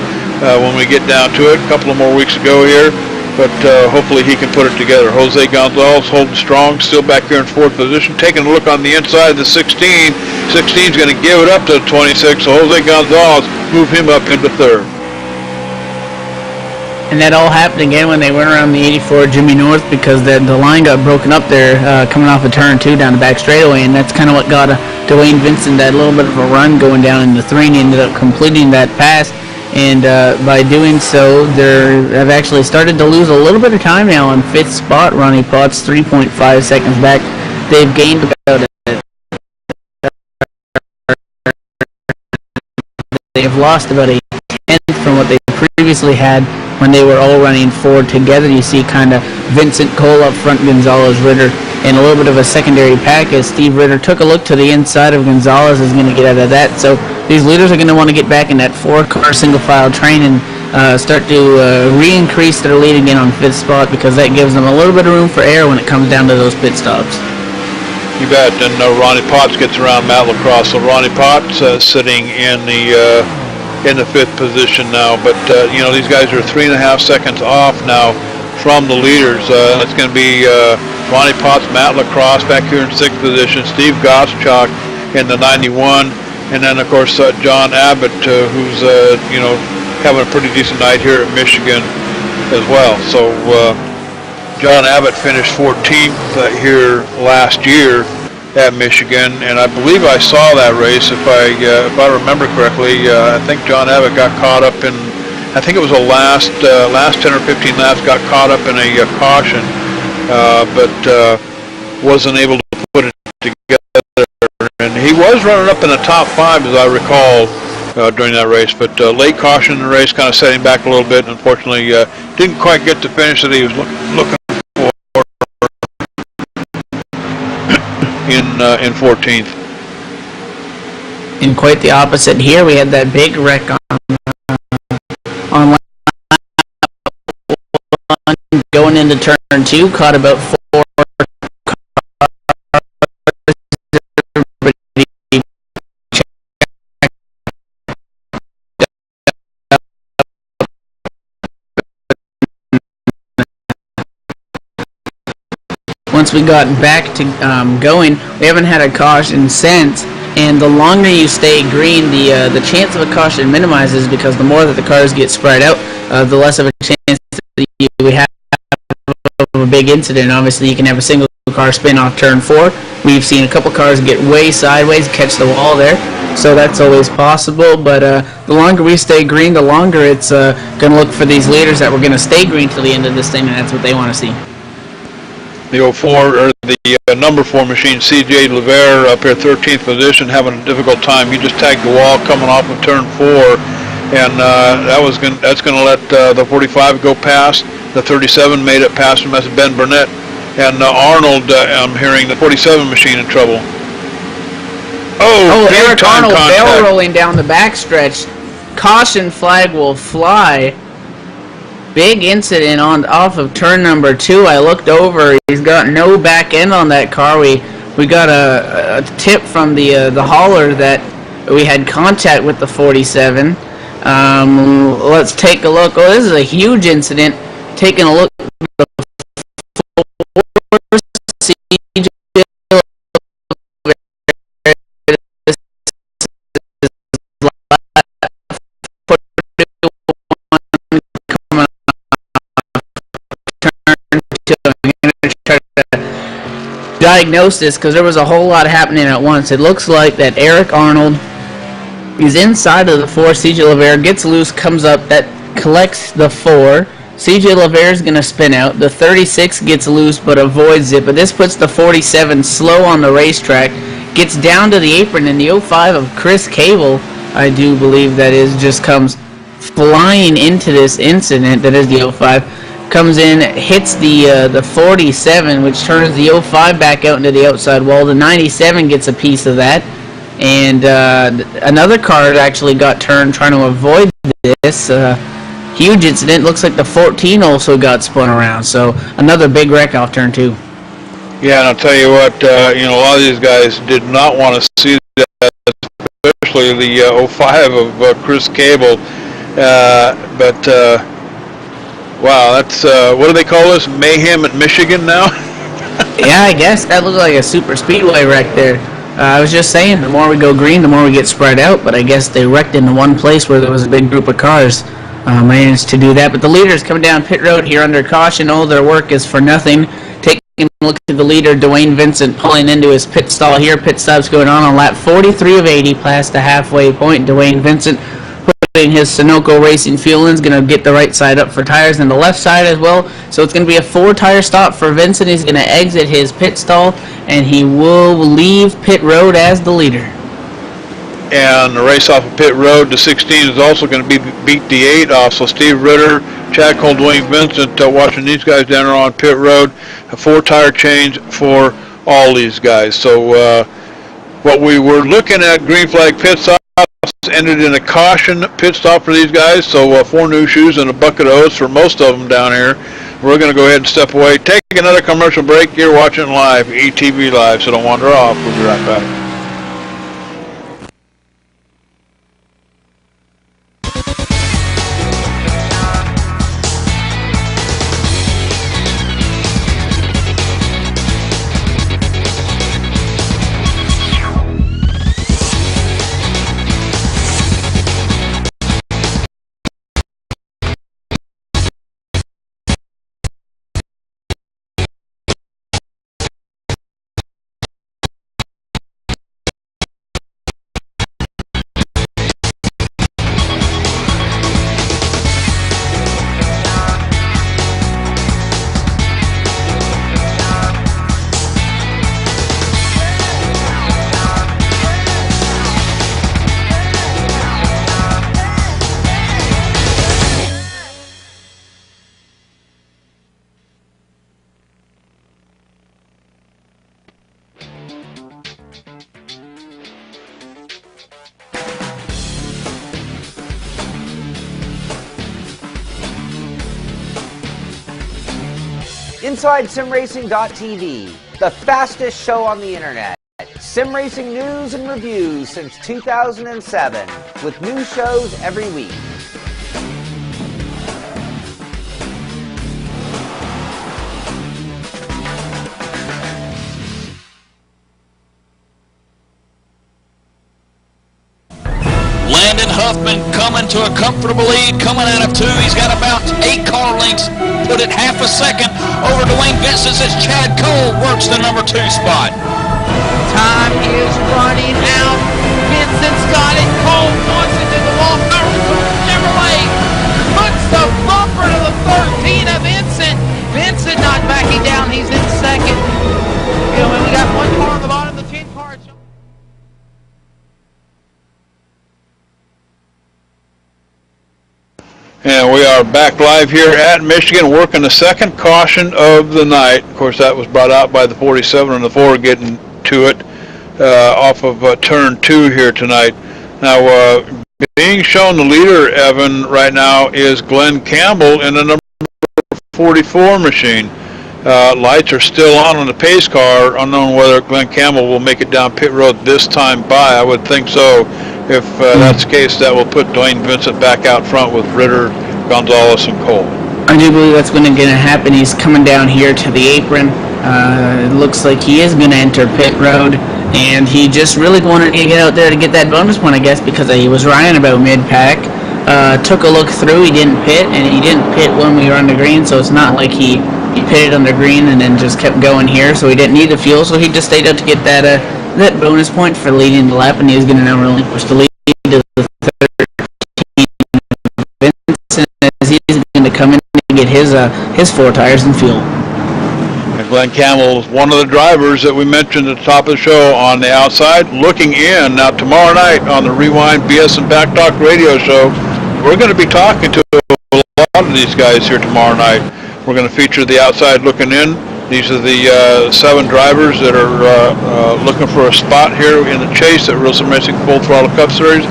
when we get down to it. A couple of more weeks to go here. But hopefully he can put it together. Jose Gonzalez holding strong, still back here in fourth position. Taking a look on the inside of the 16. 16's going to give it up to the 26, so Jose Gonzalez move him up into third. And that all happened again when they went around the 84 Jimmy North, because the line got broken up there coming off of turn 2 down the back straightaway, and that's kind of what got Dwayne Vincent that little bit of a run going down in the 3, and he ended up completing that pass. And by doing so, they have actually started to lose a little bit of time now on 5th spot. Ronnie Potts 3.5 seconds back. They've gained about they've lost about a tenth from what they previously had when they were all running 4 together. You see kind of Vincent Cole up front, Gonzalez, Ritter, and a little bit of a secondary pack as Steve Ritter took a look to the inside of Gonzalez, is going to get out of that. So these leaders are going to want to get back in that 4-car single-file train and start to re-increase their lead again on 5th spot, because that gives them a little bit of room for air when it comes down to those pit stops. You bet. And Ronnie Potts gets around Matt Lacrosse. So Ronnie Potts sitting in the 5th position now. But, these guys are 3.5 seconds off now from the leaders. It's going to be Ronnie Potts, Matt Lacrosse back here in 6th position, Steve Gottschalk in the 91, and then, of course, John Abbott, who's, having a pretty decent night here at Michigan as well. So John Abbott finished 14th here last year at Michigan, and I believe I saw that race. If I remember correctly, I think John Abbott got caught up in, I think it was the last 10 or 15 laps, got caught up in a caution, but wasn't able to put it together. And he was running up in the top 5, as I recall, during that race. But late caution in the race kind of set him back a little bit. Unfortunately, didn't quite get the finish that he was looking for in 14th. And quite the opposite here. We had that big wreck on going into turn turn 2, caught about 4 once we got back to going. We haven't had a caution since, and the longer you stay green, the chance of a caution minimizes, because the more that the cars get spread out, the less of a chance that we have of a big incident. Obviously, you can have a single car spin off turn 4. We've seen a couple cars get way sideways, catch the wall there, so that's always possible. But the longer we stay green, the longer it's going to look for these leaders that we're going to stay green till the end of this thing, and that's what they want to see. The 04, or the number 4 machine, CJ LeVere, up here 13th position, having a difficult time. He just tagged the wall coming off of turn 4, and that's going to let the 45 go past. The 37 made it past him. That's Ben Burnett. And Arnold, I'm hearing the 47 machine in trouble. Oh, Eric Arnold contact. barrel rolling down the backstretch. Caution flag will fly. Big incident off of turn number 2. I looked over. He's got no back end on that car. We got a tip from the hauler that we had contact with the 47. Let's take a look. Oh, this is a huge incident. Taking a look at the diagnosis, because there was a whole lot happening at once. It looks like that Eric Arnold is inside of the 4. CJ LeVere gets loose, comes up, that collects the 4. CJ LeVere is going to spin out. The 36 gets loose but avoids it, but this puts the 47 slow on the racetrack. Gets down to the apron, and the 05 of Chris Cable, I do believe that is, just comes flying into this incident. That is the 05. Comes in, hits the 47, which turns the 05 back out into the outside wall. The 97 gets a piece of that, and another car actually got turned trying to avoid this. Huge incident. Looks like the 14 also got spun around, so another big wreck off turn 2. Yeah, and I'll tell you what, a lot of these guys did not want to see that, especially the 05 of Chris Cable, but wow, that's, what do they call this? Mayhem at Michigan now? Yeah, I guess that looked like a super speedway wreck there. I was just saying, the more we go green, the more we get spread out, but I guess they wrecked into one place where there was a big group of cars. Managed to do that, but the leaders coming down pit road here under caution. All their work is for nothing. Taking a look at the leader, Dwayne Vincent, pulling into his pit stall here. Pit stop's going on lap 43 of 80, past the halfway point. Dwayne Vincent putting his Sunoco Racing fuel in, is going to get the right side up for tires and the left side as well. So it's going to be a 4-tire stop for Vincent. He's going to exit his pit stall, and he will leave pit road as the leader. And the race off of pit road, the 16 is also going to beat the 8 off. So Steve Ritter, Chad Cole, Dwayne Vincent, watching these guys down there on pit road. A 4-tire change for all these guys. So what we were looking at, green flag pit stops, ended in a caution pit stop for these guys. So 4 new shoes and a bucket of oats for most of them down here. We're going to go ahead and step away. Take another commercial break. You're watching live, ETV Live, so don't wander off. We'll be right back. InsideSimRacing.tv, the fastest show on the internet. Sim racing news and reviews since 2007, with new shows every week. Landon Huffman coming to a comfortable lead, coming out of 2. He's got about 8 car lengths, put it half a second over Dwayne Vincent as Chad Cole works the number 2 spot. Time is running out. Vincent's got it. Cole wants it to the wall. Chevrolet puts the bumper to the 13 of Vincent. Vincent not backing down. He's in second. You know, when we got 1 car on the bottom, the 10 cars. And we are back live here at Michigan, working the second caution of the night. Of course, that was brought out by the 47 and the 4 getting to it off of turn 2 here tonight. Now, being shown the leader, Evan, right now is Glenn Campbell in the number 44 machine. Lights are still on the pace car. Unknown whether Glenn Campbell will make it down pit road this time by. I would think so. If that's the case, that will put Dwayne Vincent back out front with Ritter, Gonzalez, and Cole. I do believe that's going to happen. He's coming down here to the apron. It looks like he is going to enter pit road, and he just really wanted to get out there to get that bonus point, I guess, because he was riding about mid-pack. Took a look through, he didn't pit, and he didn't pit when we were under green, so it's not like he pitted under green and then just kept going here, so he didn't need the fuel, so he just stayed out to get that bonus point for leading the lap, and he's going to now relinquish the lead to the 13. Vincent, as he's going to come in and get his 4 tires and fuel. And Glenn Campbell is one of the drivers that we mentioned at the top of the show on the outside, looking in. Now, tomorrow night on the Rewind BS and Back Talk radio show, we're going to be talking to a lot of these guys here tomorrow night. We're going to feature the outside looking in. These are the 7 drivers that are looking for a spot here in the chase at Real Sim Racing Full Throttle Cup Series.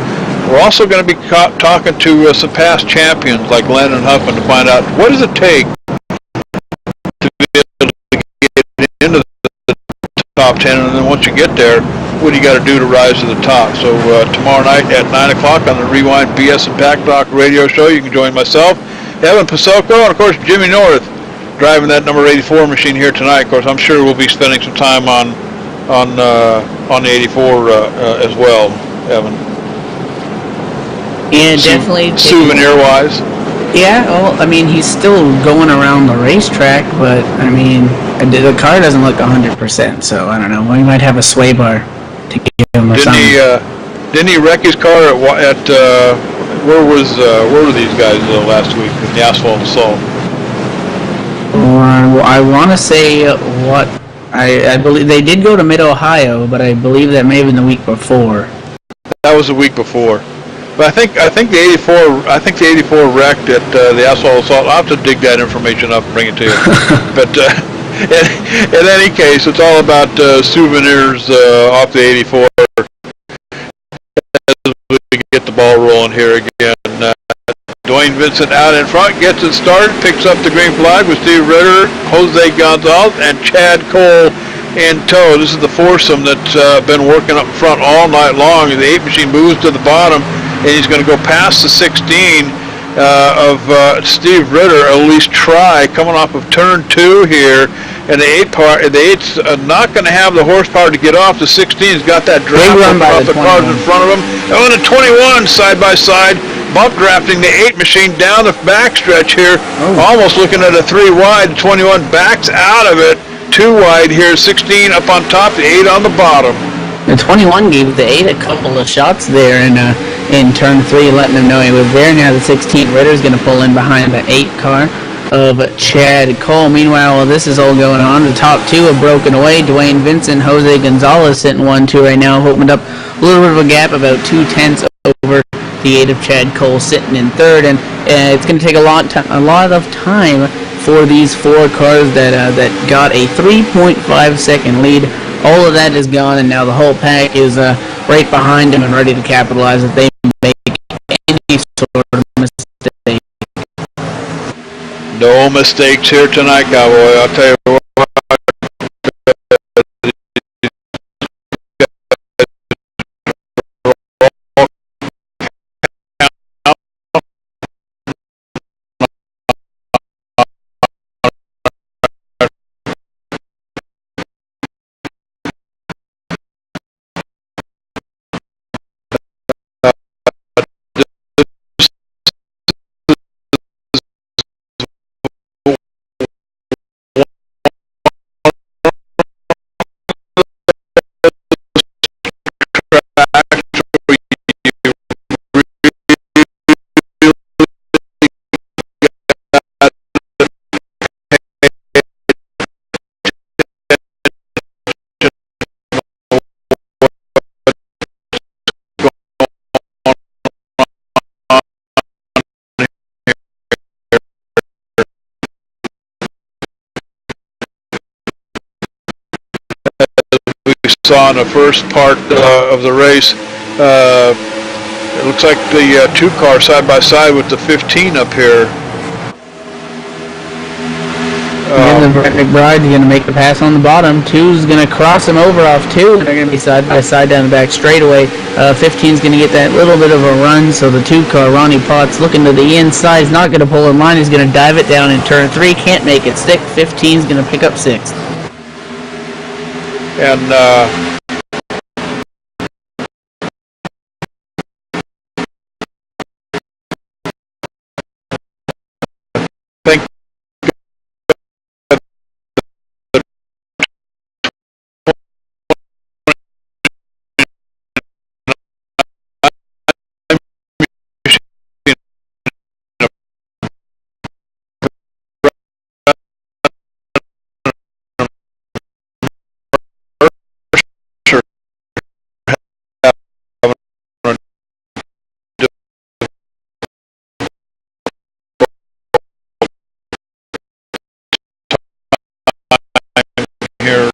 We're also going to be talking to some past champions like Landon Huffman to find out what does it take to be able to get into the top 10, and then once you get there, what do you got to do to rise to the top? So tomorrow night at 9 o'clock on the Rewind BS and Pack Talk radio show, you can join myself, Evan Pasoko, and of course Jimmy North, driving that number 84 machine here tonight. Of course, I'm sure we'll be spending some time on the 84 as well, Evan. Yeah, definitely. Souvenir-wise. Yeah, well, I mean, he's still going around the racetrack, but, I mean, the car doesn't look 100%, so I don't know. We might have a sway bar to give him or something. Didn't he wreck his car at where were these guys last week in the asphalt assault? I want to say I believe they did go to Mid-Ohio, but I believe that may have been the week before. That was the week before. But I think the 84 wrecked at the asphalt assault. I'll have to dig that information up and bring it to you. But in any case, it's all about souvenirs off the 84 as we get the ball rolling here again. Dwayne Vincent out in front, gets it started, picks up the green flag with Steve Ritter, Jose Gonzalez, and Chad Cole in tow. This is the foursome that's been working up front all night long. The 8 machine moves to the bottom, and he's going to go past the 16 of Steve Ritter, at least try, coming off of turn 2 here. And the 8's not going to have the horsepower to get off. The 16's got that draft off the cars in front of him. And the 21 side by side, bump drafting the 8 machine down the backstretch here, almost looking at a 3 wide. The 21 backs out of it, 2 wide here, 16 up on top, the 8 on the bottom. The 21 gave the 8 a couple of shots there in turn 3, letting them know he was there. Now the 16 Ritter's going to pull in behind the 8 car of Chad Cole. Meanwhile, while this is all going on, the top 2 have broken away. Dwayne Vincent, Jose Gonzalez sitting 1-2 right now, have opened up a little bit of a gap, about 2/10 over the 8 of Chad Cole sitting in 3rd, and it's going to take a lot of time for these 4 cars that got a 3.5 second lead. All of that is gone, and now the whole pack is right behind them and ready to capitalize if they make any sort of mistake. No mistakes here tonight, Cowboy. I'll tell you what. Saw in the first part of the race. It looks like the two car side by side with the 15 up here. McBride's going to make the pass on the bottom. 2's going to cross him over off 2. They're going to be side by side down the back straightaway. 15's going to get that little bit of a run, so the 2 car, Ronnie Potts, looking to the inside. He's not going to pull in line. He's going to dive it down in turn 3. Can't make it stick. 15's going to pick up 6th. And here,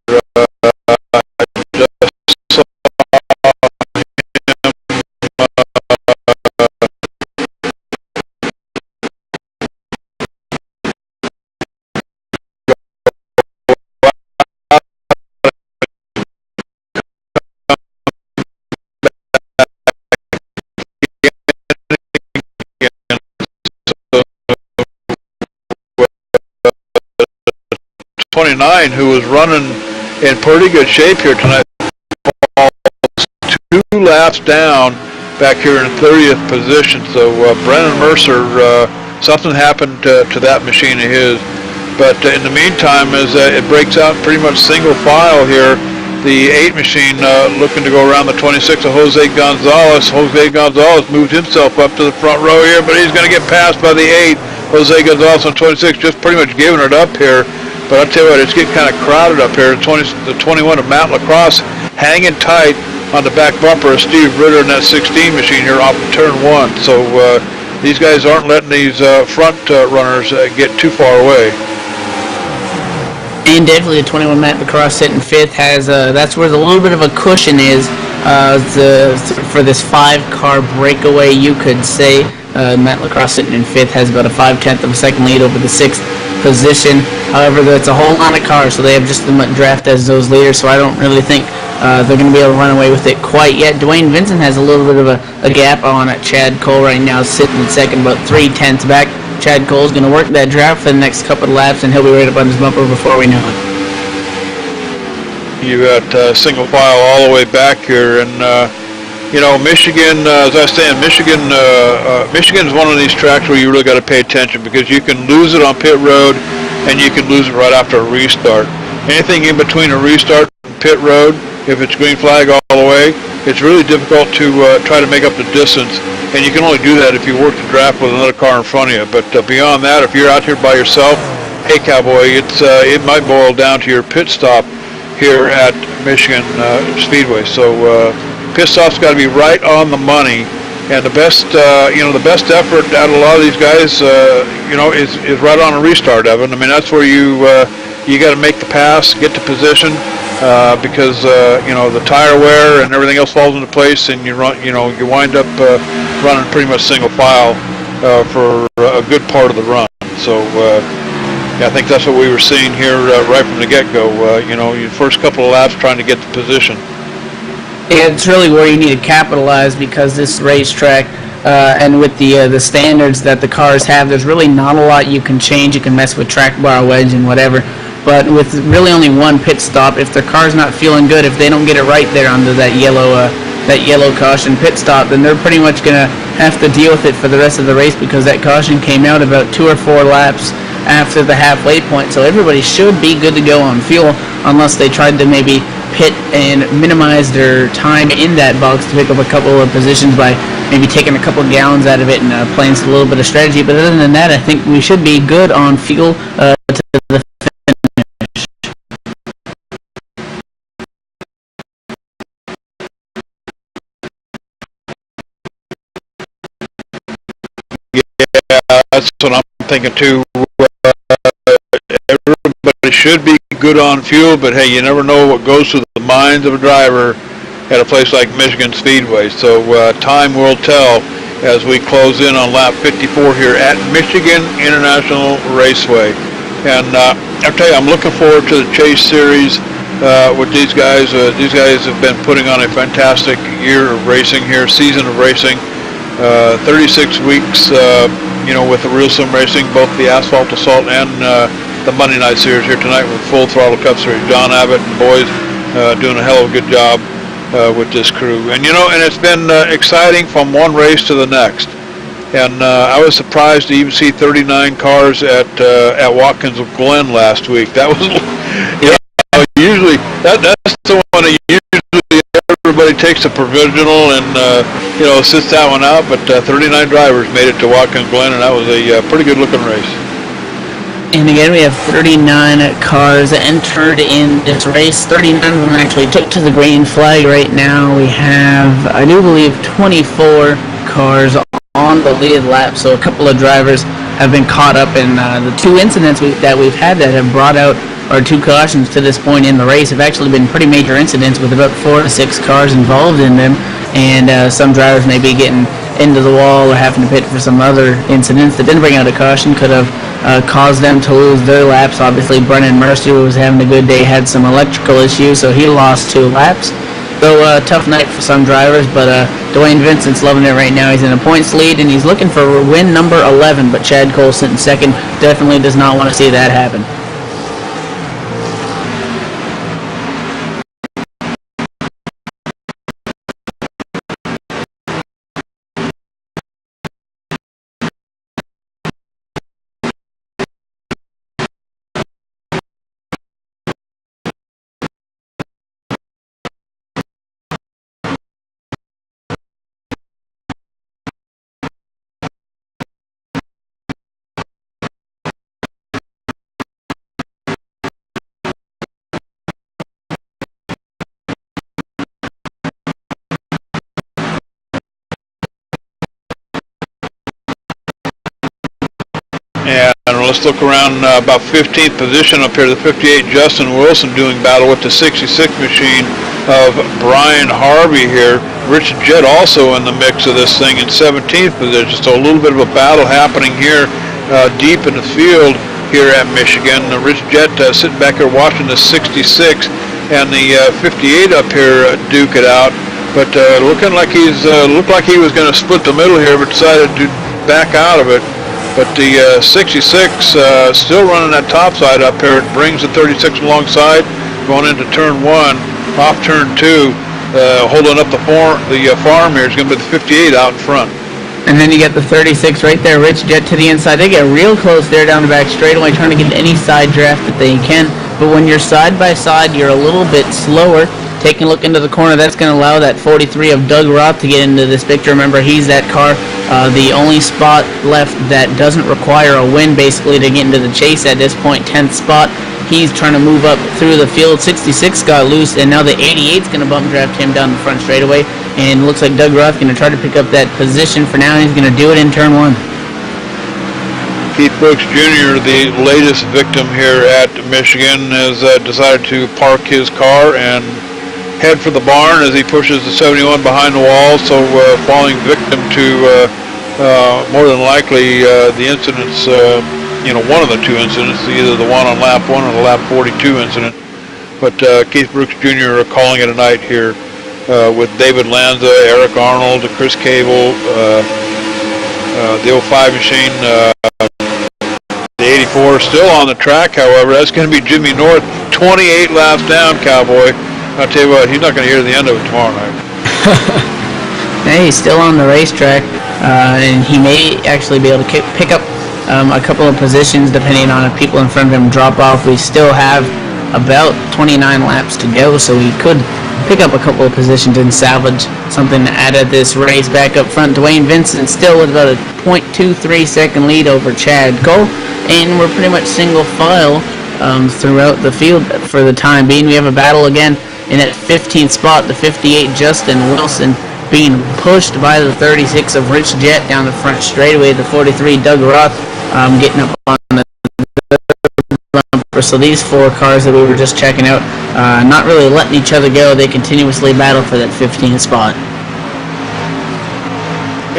29, who was running in pretty good shape here tonight, falls 2 laps down back here in 30th position. So Brennan Mercer, something happened to that machine of his. But in the meantime, as it breaks out pretty much single file here, the 8 machine looking to go around the 26 of Jose Gonzalez. Jose Gonzalez moved himself up to the front row here, but he's going to get passed by the 8. Jose Gonzalez on 26 just pretty much giving it up here. But I'll tell you what, it's getting kind of crowded up here. The 21 of Matt Lacrosse hanging tight on the back bumper of Steve Ritter in that 16 machine here off of turn 1. So these guys aren't letting these front runners get too far away. And definitely the 21 Matt Lacrosse sitting 5th has, that's where the little bit of a cushion is for this 5-car breakaway, you could say. Matt Lacrosse sitting in 5th has about a 5/10 of a second lead over the 6th position. However, that's a whole lot of cars, so they have just as much draft as those leaders, so I don't really think they're going to be able to run away with it quite yet. Dwayne Vincent has a little bit of a gap on Chad Cole right now, sitting in second, about 3/10 back. Chad Cole's going to work that draft for the next couple of laps, and he'll be right up on his bumper before we know it. You got single file all the way back here, and Michigan, as I was saying, Michigan is one of these tracks where you really got to pay attention, because you can lose it on pit road and you can lose it right after a restart. Anything in between a restart and pit road, if it's green flag all the way, it's really difficult to try to make up the distance, and you can only do that if you work the draft with another car in front of you. But beyond that, if you're out here by yourself, hey Cowboy, it might boil down to your pit stop here at Michigan Speedway. So pit stop's got to be right on the money, and the best effort out of a lot of these guys, is right on a restart, Evan. I mean, that's where you got to make the pass, get to position, because the tire wear and everything else falls into place, and you wind up running pretty much single file for a good part of the run. So yeah, I think that's what we were seeing here right from the get-go. You know, your first couple of laps trying to get the position. It's really where you need to capitalize, because this racetrack, and with the standards that the cars have, there's really not a lot you can change. You can mess with track bar, wedge, and whatever. But with really only one pit stop, if their car's not feeling good, if they don't get it right there under that yellow caution pit stop, then they're pretty much going to have to deal with it for the rest of the race, because that caution came out about 2 or 4 laps after the halfway point. So everybody should be good to go on fuel, unless they tried to maybe pit and minimize their time in that box to pick up a couple of positions by maybe taking a couple of gallons out of it and playing a little bit of strategy. But other than that, I think we should be good on fuel to the finish. Yeah, that's what I'm thinking too. Everybody should be good on fuel, but hey, you never know what goes through the minds of a driver at a place like Michigan Speedway. So time will tell as we close in on lap 54 here at Michigan International Raceway. And I'll tell you, I'm looking forward to the Chase Series with these guys. These guys have been putting on a fantastic year of racing here, season of racing. 36 weeks, you know, with the Real Sim Racing, both the Asphalt Assault and the Monday Night Series here tonight with Full Throttle Cup Series. John Abbott and boys doing a hell of a good job with this crew. And, you know, and it's been exciting from one race to the next. And I was surprised to even see 39 cars at Watkins Glen last week. That was, you know, usually, that's the one that usually everybody takes a provisional and, you know, sits that one out. But 39 drivers made it to Watkins Glen, and that was a pretty good-looking race. And again, we have 39 cars entered in this race. 39 of them actually took to the green flag right now. We have, I do believe, 24 cars on the lead lap, so a couple of drivers have been caught up in the 2 incidents that we've had that have brought out our 2 cautions to this point in the race. Have actually been pretty major incidents with about 4 to 6 cars involved in them, and some drivers may be getting into the wall or having to pit for some other incidents that didn't bring out a caution, could have caused them to lose their laps. Obviously, Brennan Mercer, who was having a good day, had some electrical issues, so he lost 2 laps. So tough night for some drivers, but Dwayne Vincent's loving it right now. He's in a points lead, and he's looking for win number 11, but Chad Cole sitting second. Definitely does not want to see that happen. And let's look around about 15th position up here, the 58 Justin Wilson doing battle with the 66 machine of Brian Harvey here. Rich Jett also in the mix of this thing in 17th position. So a little bit of a battle happening here deep in the field here at Michigan. Rich Jett sitting back here watching the 66 and the 58 up here duke it out. But looking like looked like he was going to split the middle here, but decided to back out of it. But the 66 still running that top side up here. It brings the 36 alongside, going into turn 1, off turn 2, holding up the farm here is going to be the 58 out in front. And then you get the 36 right there, Rich Jett to the inside. They get real close there down the back straightaway, trying to get any side draft that they can. But when you're side by side, you're a little bit slower. Taking a look into the corner, that's going to allow that 43 of Doug Roth to get into this picture. Remember, he's that car, the only spot left that doesn't require a win, basically, to get into the chase at this point, 10th spot. He's trying to move up through the field. 66 got loose, and now the 88's going to bump draft him down the front straightaway. And looks like Doug Roth going to try to pick up that position for now. He's going to do it in turn 1. Keith Brooks Jr., the latest victim here at Michigan, has decided to park his car and head for the barn as he pushes the 71 behind the wall, so falling victim to more than likely the incidents one of the two incidents, either the one on lap 1 or the lap 42 incident. But Keith Brooks Jr. calling it a night here with David Lanza, Eric Arnold, Chris Cable, the 05 machine, the 84 still on the track, however. That's going to be Jimmy North, 28 laps down, Cowboy. I'll tell you what, he's not going to hear the end of it tomorrow night. Hey, he's still on the racetrack, and he may actually be able to pick up a couple of positions depending on if people in front of him drop off. We still have about 29 laps to go, so he could pick up a couple of positions and salvage something out of this race. Back up front, Dwayne Vincent still with about a 0.23 second lead over Chad Cole, and we're pretty much single file throughout the field for the time being. We have a battle again in that 15th spot, the 58 Justin Wilson being pushed by the 36 of Rich Jett down the front straightaway, the 43 Doug Roth getting up on the bumper. So these four cars that we were just checking out, not really letting each other go. They continuously battle for that 15th spot.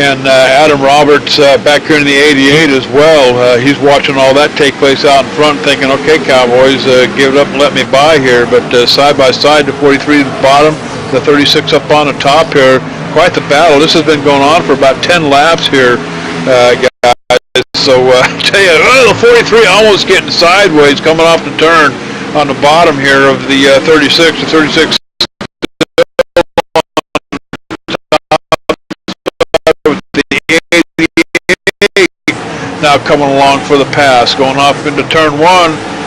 And Adam Roberts back here in the 88 as well. He's watching all that take place out in front, thinking, okay, Cowboys, give it up and let me by here. But side by side, the 43 at the bottom, the 36 up on the top here. Quite the battle. This has been going on for about 10 laps here, guys. So I tell you, the 43 almost getting sideways, coming off the turn on the bottom here of the 36. The 36 now coming along for the pass, going off into turn 1.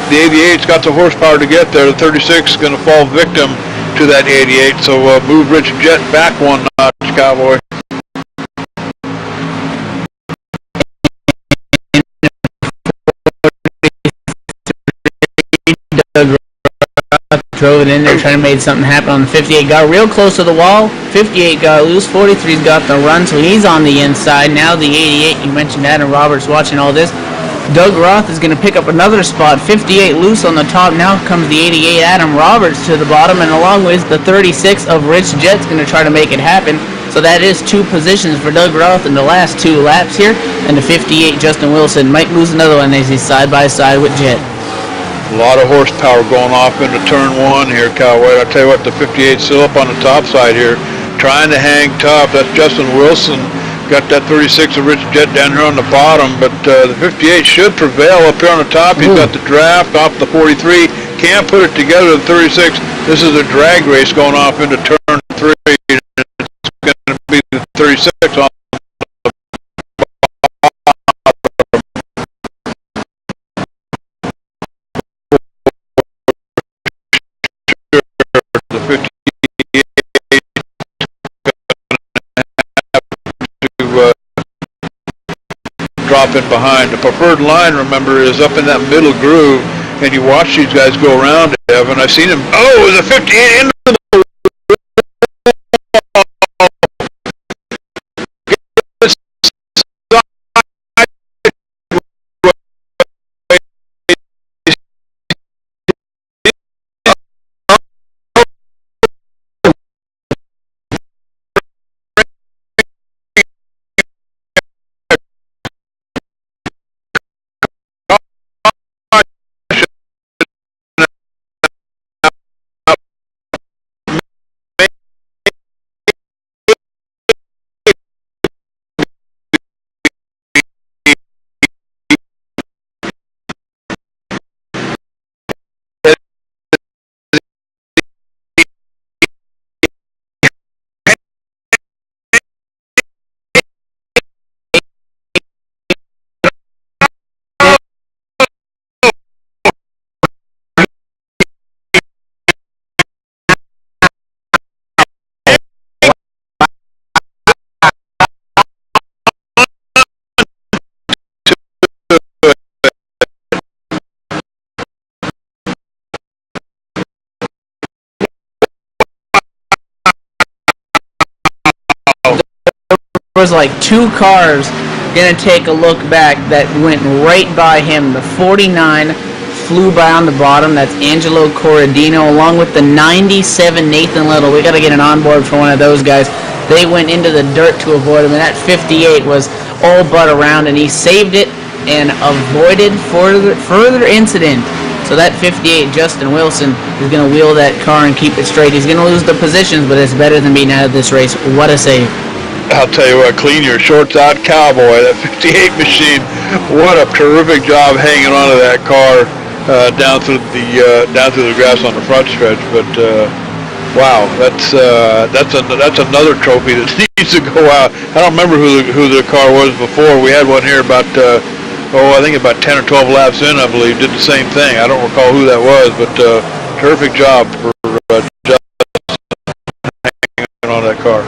The 88's got the horsepower to get there. The 36 is going to fall victim to that 88, so move Rich Jett back one notch, Cowboy. Drove it in there, trying to make something happen on the 58. Got real close to the wall. 58 got loose. 43's got the run, so he's on the inside. Now the 88, you mentioned Adam Roberts watching all this. Doug Roth is going to pick up another spot. 58 loose on the top. Now comes the 88 Adam Roberts to the bottom, and along with the 36 of Rich Jett's going to try to make it happen. So that is 2 positions for Doug Roth in the last 2 laps here. And the 58 Justin Wilson might lose another one as he's side by side with Jett. A lot of horsepower going off into turn 1 here, Cowboy. I'll tell you what, the 58 still up on the top side here, trying to hang tough. That's Justin Wilson. Got that 36 of Rich Jett down here on the bottom, but the 58 should prevail up here on the top. He's got the draft off the 43. Can't put it together, the 36. This is a drag race going off into turn 3. It's going to be the 36 on the 58 to drop in behind. The preferred line, remember, is up in that middle groove, and you watch these guys go around, Evan. I've seen him. Oh, the 58 into the was like 2 cars gonna take a look back that went right by him. The 49 flew by on the bottom. That's Angelo Corradino, along with the 97 Nathan Little. We gotta get an onboard for one of those guys. They went into the dirt to avoid him, and that 58 was all but around, and he saved it and avoided further incident. So that 58, Justin Wilson, is going to wheel that car and keep it straight. He's going to lose the positions, but it's better than being out of this race. What a save. I'll tell you what, clean your shorts out, cowboy. That 58 machine, what a terrific job hanging onto that car down through the grass on the front stretch. But wow, that's another trophy that needs to go out. I don't remember who the car was before. We had one here about I think about 10 or 12 laps in, I believe, did the same thing. I don't recall who that was, but terrific job for Justin hanging on that car.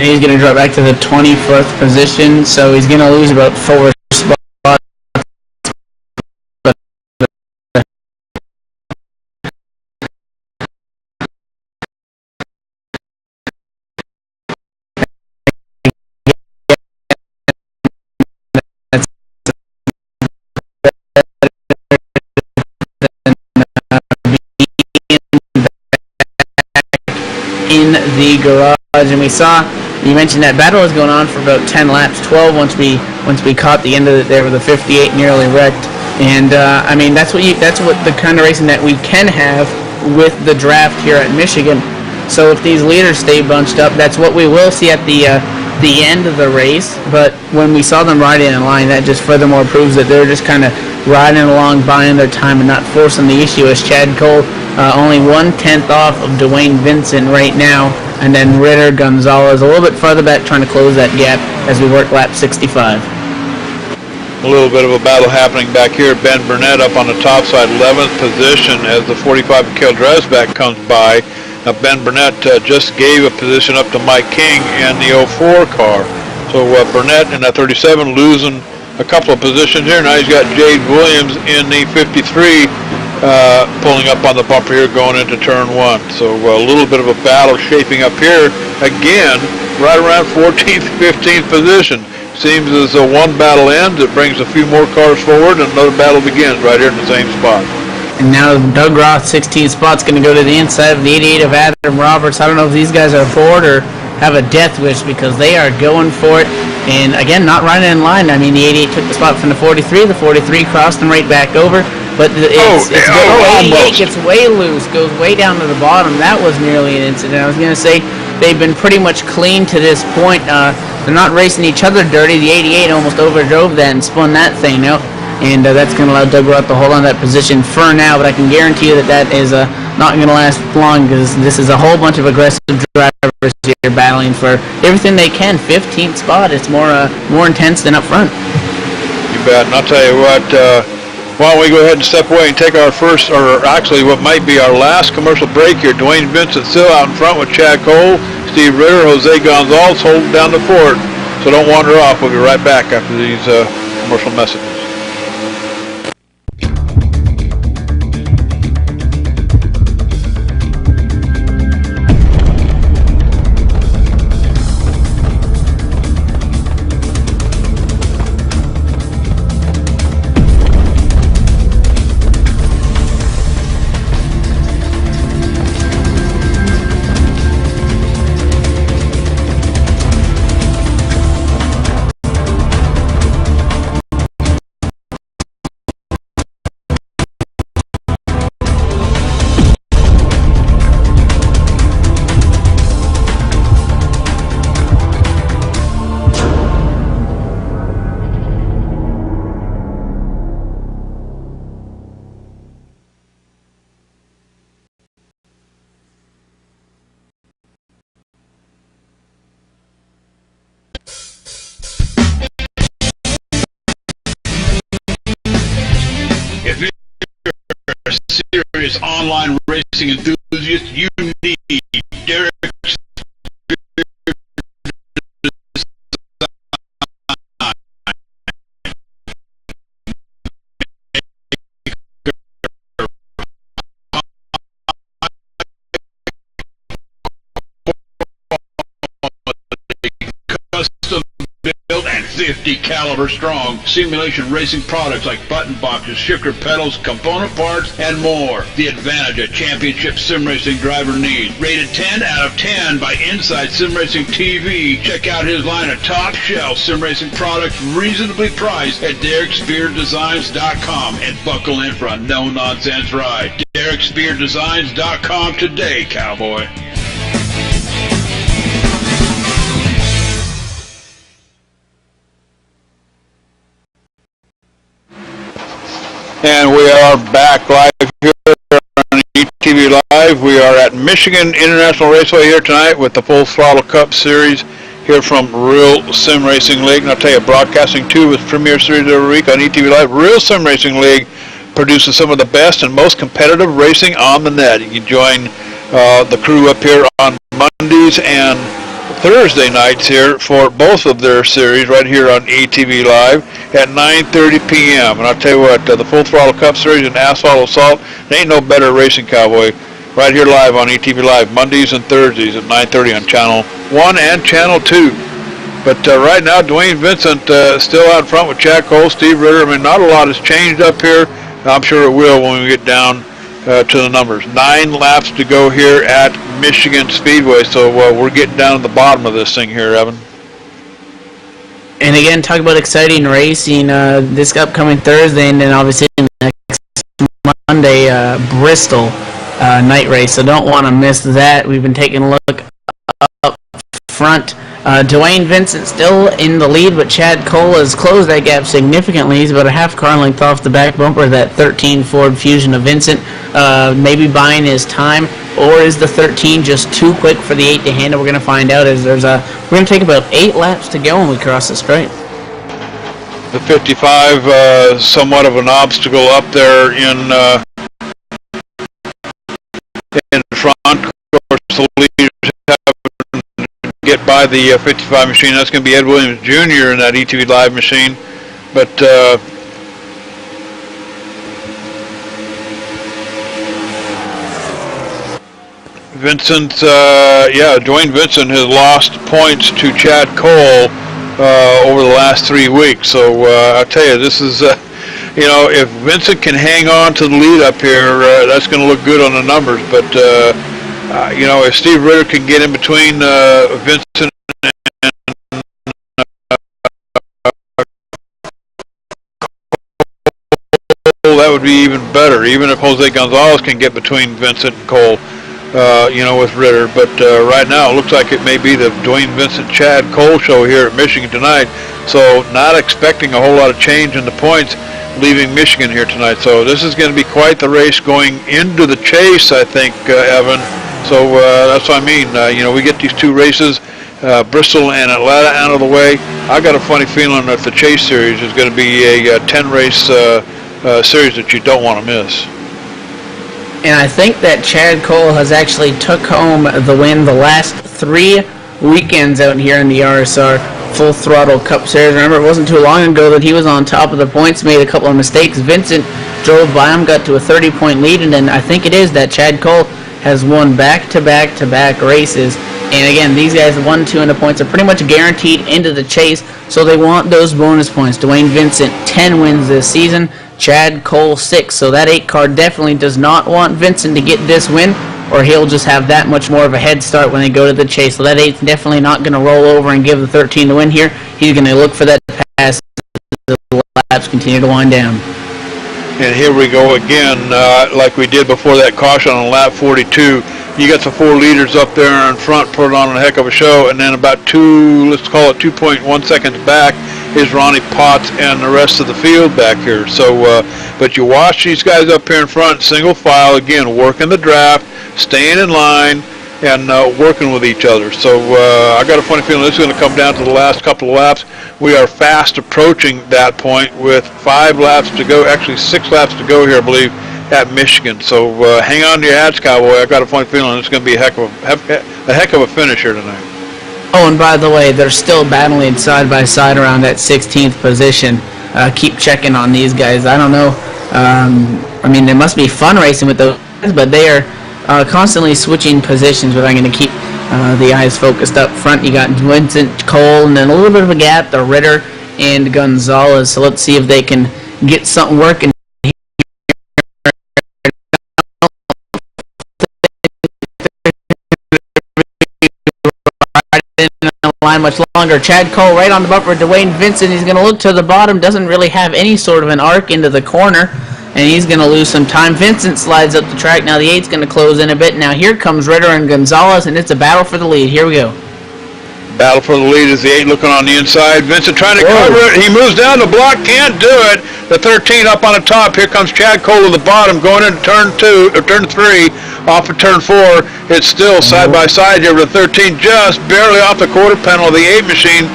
And he's going to drop back to the 21st position, so he's going to lose about 4 spots. In the garage, and we saw, you mentioned that battle was going on for about 10 laps, 12 once we caught the end of it there with the 58 nearly wrecked. And I mean, that's what the kind of racing that we can have with the draft here at Michigan. So if these leaders stay bunched up, that's what we will see at the end of the race. But when we saw them riding in line, that just furthermore proves that they're just kind of riding along, buying their time, and not forcing the issue. As Chad Cole only 1/10 off of Dwayne Vincent right now, and then Ritter Gonzalez a little bit further back, trying to close that gap as we work lap 65. A little bit of a battle happening back here. Ben Burnett up on the top side, 11th position as the 45 Mikhail Dresbach comes by. Now Ben Burnett just gave a position up to Mike King in the 04 car. So Burnett in that 37 losing a couple of positions here. Now he's got Jade Williams in the 53 pulling up on the bumper here going into turn 1. So a little bit of a battle shaping up here again, right around 14th, 15th position. Seems as though one battle ends, it brings a few more cars forward, and another battle begins right here in the same spot. And now Doug Roth, 16th spot's going to go to the inside of the 88 of Adam Roberts. I don't know if these guys are bored or have a death wish, because they are going for it. And again, not running in line. I mean, the 88 took the spot from the 43. The 43 crossed them right back over. But 88 gets way loose, goes way down to the bottom. That was nearly an incident. I was going to say they've been pretty much clean to this point. They're not racing each other dirty. The 88 almost overdrove that and spun that thing out. And that's going to allow Doug Roth to hold on to that position for now. But I can guarantee you that is not going to last long, because this is a whole bunch of aggressive drivers here battling for everything they can. 15th spot. It's more intense than up front. You bet. And I'll tell you what, why don't we go ahead and step away and take our first, or actually what might be our last commercial break here. Dwayne Vincent still out in front with Chad Cole, Steve Ritter, Jose Gonzalez holding down the fort. So don't wander off. We'll be right back after these commercial messages. If you're a serious online racing enthusiast, you need Derek custom built and 50 caliber strong simulation racing products like button boxes, shifter pedals, component parts, and more. The advantage a championship sim racing driver needs. Rated 10 out of 10 by Inside Sim Racing TV. Check out his line of top shelf sim racing products reasonably priced at DerekSpearDesigns.com and buckle in for a no-nonsense ride. DerekSpearDesigns.com today, cowboy. And we are back live here on ETV Live. We are at Michigan International Raceway here tonight with the Full Throttle Cup Series here from Real Sim Racing League. And I'll tell you, broadcasting too with Premier Series every week on ETV Live. Real Sim Racing League produces some of the best and most competitive racing on the net. You can join the crew up here on Mondays and Thursday nights here for both of their series right here on ETV Live at 9:30 p.m. And I'll tell you what, the Full Throttle Cup Series and Asphalt Assault, there ain't no better racing, cowboy. Right here live on ETV Live, Mondays and Thursdays at 9:30 on Channel 1 and Channel 2. But right now, Dwayne Vincent still out front with Chad Cole, Steve Ritter. I mean, not a lot has changed up here. I'm sure it will when we get down to the numbers. 9 laps to go here at Michigan Speedway, so we're getting down to the bottom of this thing here, Evan. And again, talk about exciting racing this upcoming Thursday, and then obviously next Monday, Bristol night race. So don't want to miss that. We've been taking a look up front. Dwayne Vincent still in the lead, but Chad Cole has closed that gap significantly. He's about a half car length off the back bumper of that 13 Ford Fusion of Vincent. Maybe buying his time, or is the 13 just too quick for the 8 to handle? We're going to find out. We're going to take about 8 laps to go when we cross the stripe. The 55, somewhat of an obstacle up there in front. Of course, the leaders have get by the 55 machine. That's going to be Ed Williams Jr. in that ETV Live machine. But Vincent, Dwayne Vincent has lost points to Chad Cole over the last 3 weeks. So I'll tell you, this is, if Vincent can hang on to the lead up here, that's going to look good on the numbers. But, if Steve Ritter can get in between Vincent and Cole, that would be even better. Even if Jose Gonzalez can get between Vincent and Cole. With Ritter, but right now it looks like it may be the Dwayne Vincent-Chad Cole show here at Michigan tonight, so not expecting a whole lot of change in the points leaving Michigan here tonight. So this is going to be quite the race going into the chase, I think, Evan. So that's what I mean. We get these 2 races, Bristol and Atlanta, out of the way. I got a funny feeling that the Chase Series is going to be a 10-race series that you don't want to miss. And I think that Chad Cole has actually took home the win the last 3 weekends out here in the RSR Full Throttle Cup Series. Remember, it wasn't too long ago that he was on top of the points, made a couple of mistakes. Vincent drove by him, got to a 30-point lead, and then I think it is that Chad Cole has won back-to-back-to-back races. And again, these guys, 1, 2, and the points are pretty much guaranteed into the chase, so they want those bonus points. Dwayne Vincent, 10 wins this season. Chad Cole, 6. So that 8 car definitely does not want Vincent to get this win, or he'll just have that much more of a head start when they go to the chase. So that 8's definitely not going to roll over and give the 13 the win here. He's going to look for that pass as the laps continue to wind down. And here we go again, like we did before that caution on lap 42. You got the 4 leaders up there in front, put on a heck of a show, and then about 2.1 seconds back is Ronnie Potts and the rest of the field back here. So, but you watch these guys up here in front, single file, again, working the draft, staying in line, and working with each other. So I got a funny feeling this is going to come down to the last couple of laps. We are fast approaching that point with 5 laps to go, actually 6 laps to go here, I believe, at Michigan. So hang on to your hats, Cowboy. I got a funny feeling it's going to be a heck of a finish here tonight. Oh, and by the way, they're still battling side by side around that 16th position. Keep checking on these guys. I don't know. It must be fun racing with those guys, but they are constantly switching positions, but I'm going to keep the eyes focused up front. You got Vincent Cole, and then a little bit of a gap to Ritter and Gonzalez. So let's see if they can get something working. Line much longer. Chad Cole right on the bumper. Dwayne Vincent, he's going to look to the bottom. Doesn't really have any sort of an arc into the corner, and he's going to lose some time. Vincent slides up the track. Now the 8's going to close in a bit. Now here comes Ritter and Gonzalez, and it's a battle for the lead. Here we go. Battle for the lead is the 8 looking on the inside. Vincent trying to cover it. He moves down the block. Can't do it. The 13 up on the top. Here comes Chad Cole to the bottom going into turn 2 or turn 3 off of turn 4. It's still side by side here with the 13 just barely off the quarter panel of the 8 machine.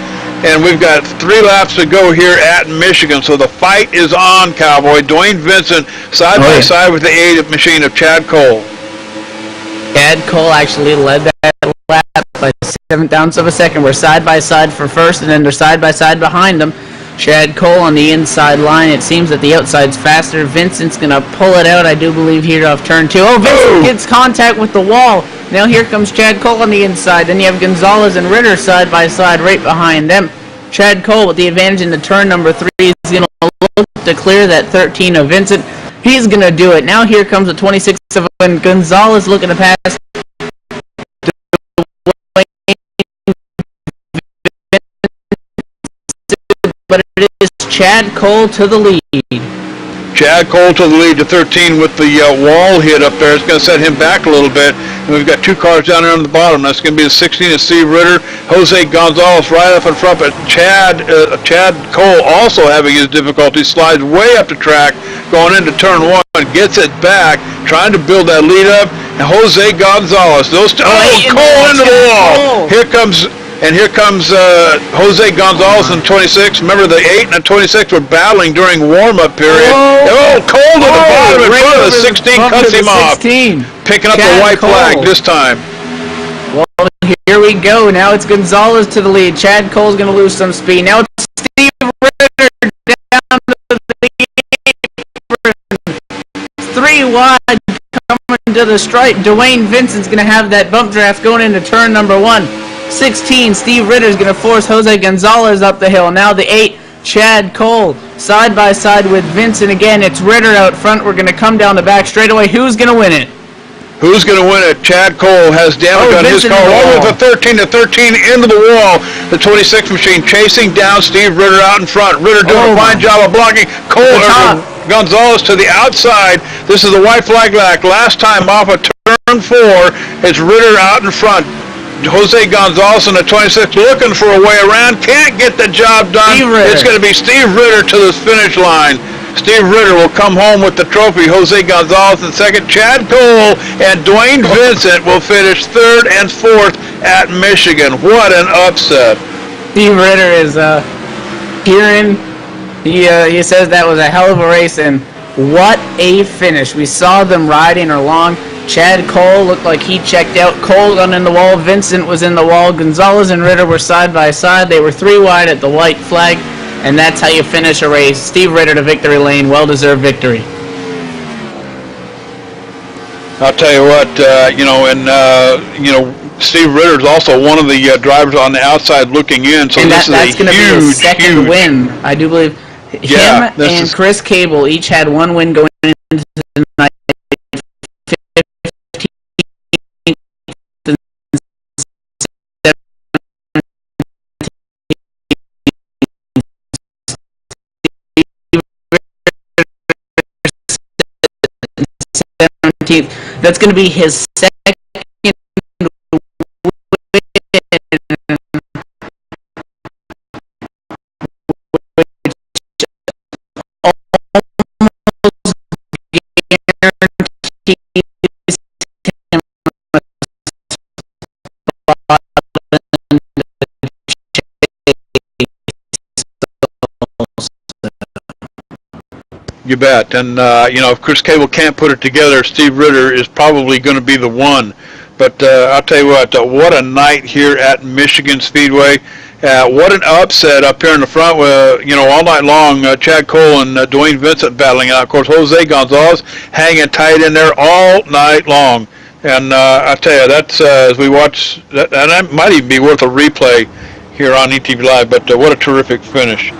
And we've got 3 laps to go here at Michigan. So the fight is on, Cowboy. Dwayne Vincent side by side with the 8 machine of Chad Cole. Chad Cole actually led that lap by 0.7 of a second. We're side by side for first, and then they're side by side behind them. Chad Cole on the inside line. It seems that the outside's faster. Vincent's going to pull it out, I do believe, here off turn 2. Oh, Vincent gets contact with the wall. Now here comes Chad Cole on the inside. Then you have Gonzalez and Ritter side by side right behind them. Chad Cole with the advantage into turn number 3 is going to look to clear that 13 of Vincent. He's going to do it. Now here comes the 26 of Gonzalez looking to pass. But it is Chad Cole to the lead. Chad Cole to the lead to 13 with the wall hit up there. It's going to set him back a little bit. And we've got 2 cars down there on the bottom. That's going to be the 16 of Steve Ritter. Jose Gonzalez right up in front. But Chad Cole also having his difficulties. Slides way up the track going into turn 1. Gets it back. Trying to build that lead up. And Jose Gonzalez. Those two. Cole into the wall. Here comes Jose Gonzalez in 26. Remember, the 8 and the 26 were battling during warm-up period. Cole to the bottom in front of the 16 cuts him off. Picking up the white flag this time. Well, here we go. Now it's Gonzalez to the lead. Chad Cole's going to lose some speed. Now it's Steve Ritter down to the apron. 3 wide coming to the stripe. Dwayne Vincent's going to have that bump draft going into turn number 1. 16, Steve Ritter is going to force Jose Gonzalez up the hill. Now the 8, Chad Cole, side by side with Vincent again. It's Ritter out front. We're going to come down the back straightaway. Who's going to win it? Who's going to win it? Chad Cole has damage on his car. Over the 13 to 13 into the wall. The 26 machine chasing down Steve Ritter out in front. Ritter doing a fine job of blocking. Gonzalez to the outside. This is the white flag back. Last time off of turn 4, it's Ritter out in front. Jose Gonzalez in the 26 looking for a way around. Can't get the job done. It's going to be Steve Ritter to the finish line. Steve Ritter will come home with the trophy. Jose Gonzalez in second. Chad Cole and Dwayne Vincent will finish 3rd and 4th at Michigan. What an upset. Steve Ritter is hearing. He says that was a hell of a race, and what a finish. We saw them riding along. Chad Cole looked like he checked out. Cole got in the wall. Vincent was in the wall. Gonzalez and Ritter were side by side. They were 3 wide at the white flag, and that's how you finish a race. Steve Ritter to victory lane. Well-deserved victory. I'll tell you what, Steve Ritter is also one of the drivers on the outside looking in, so that's going to be his second win. I do believe him and Chris Cable each had 1 win going into the night. 17th. That's going to be his second win. You bet. And, if Chris Cable can't put it together, Steve Ritter is probably going to be the one. But I'll tell you what a night here at Michigan Speedway. What an upset up here in the front with, all night long, Chad Cole and Dwayne Vincent battling out. Of course, Jose Gonzalez hanging tight in there all night long. And I'll tell you, that's, as we watch, that might even be worth a replay here on ETV Live, but what a terrific finish.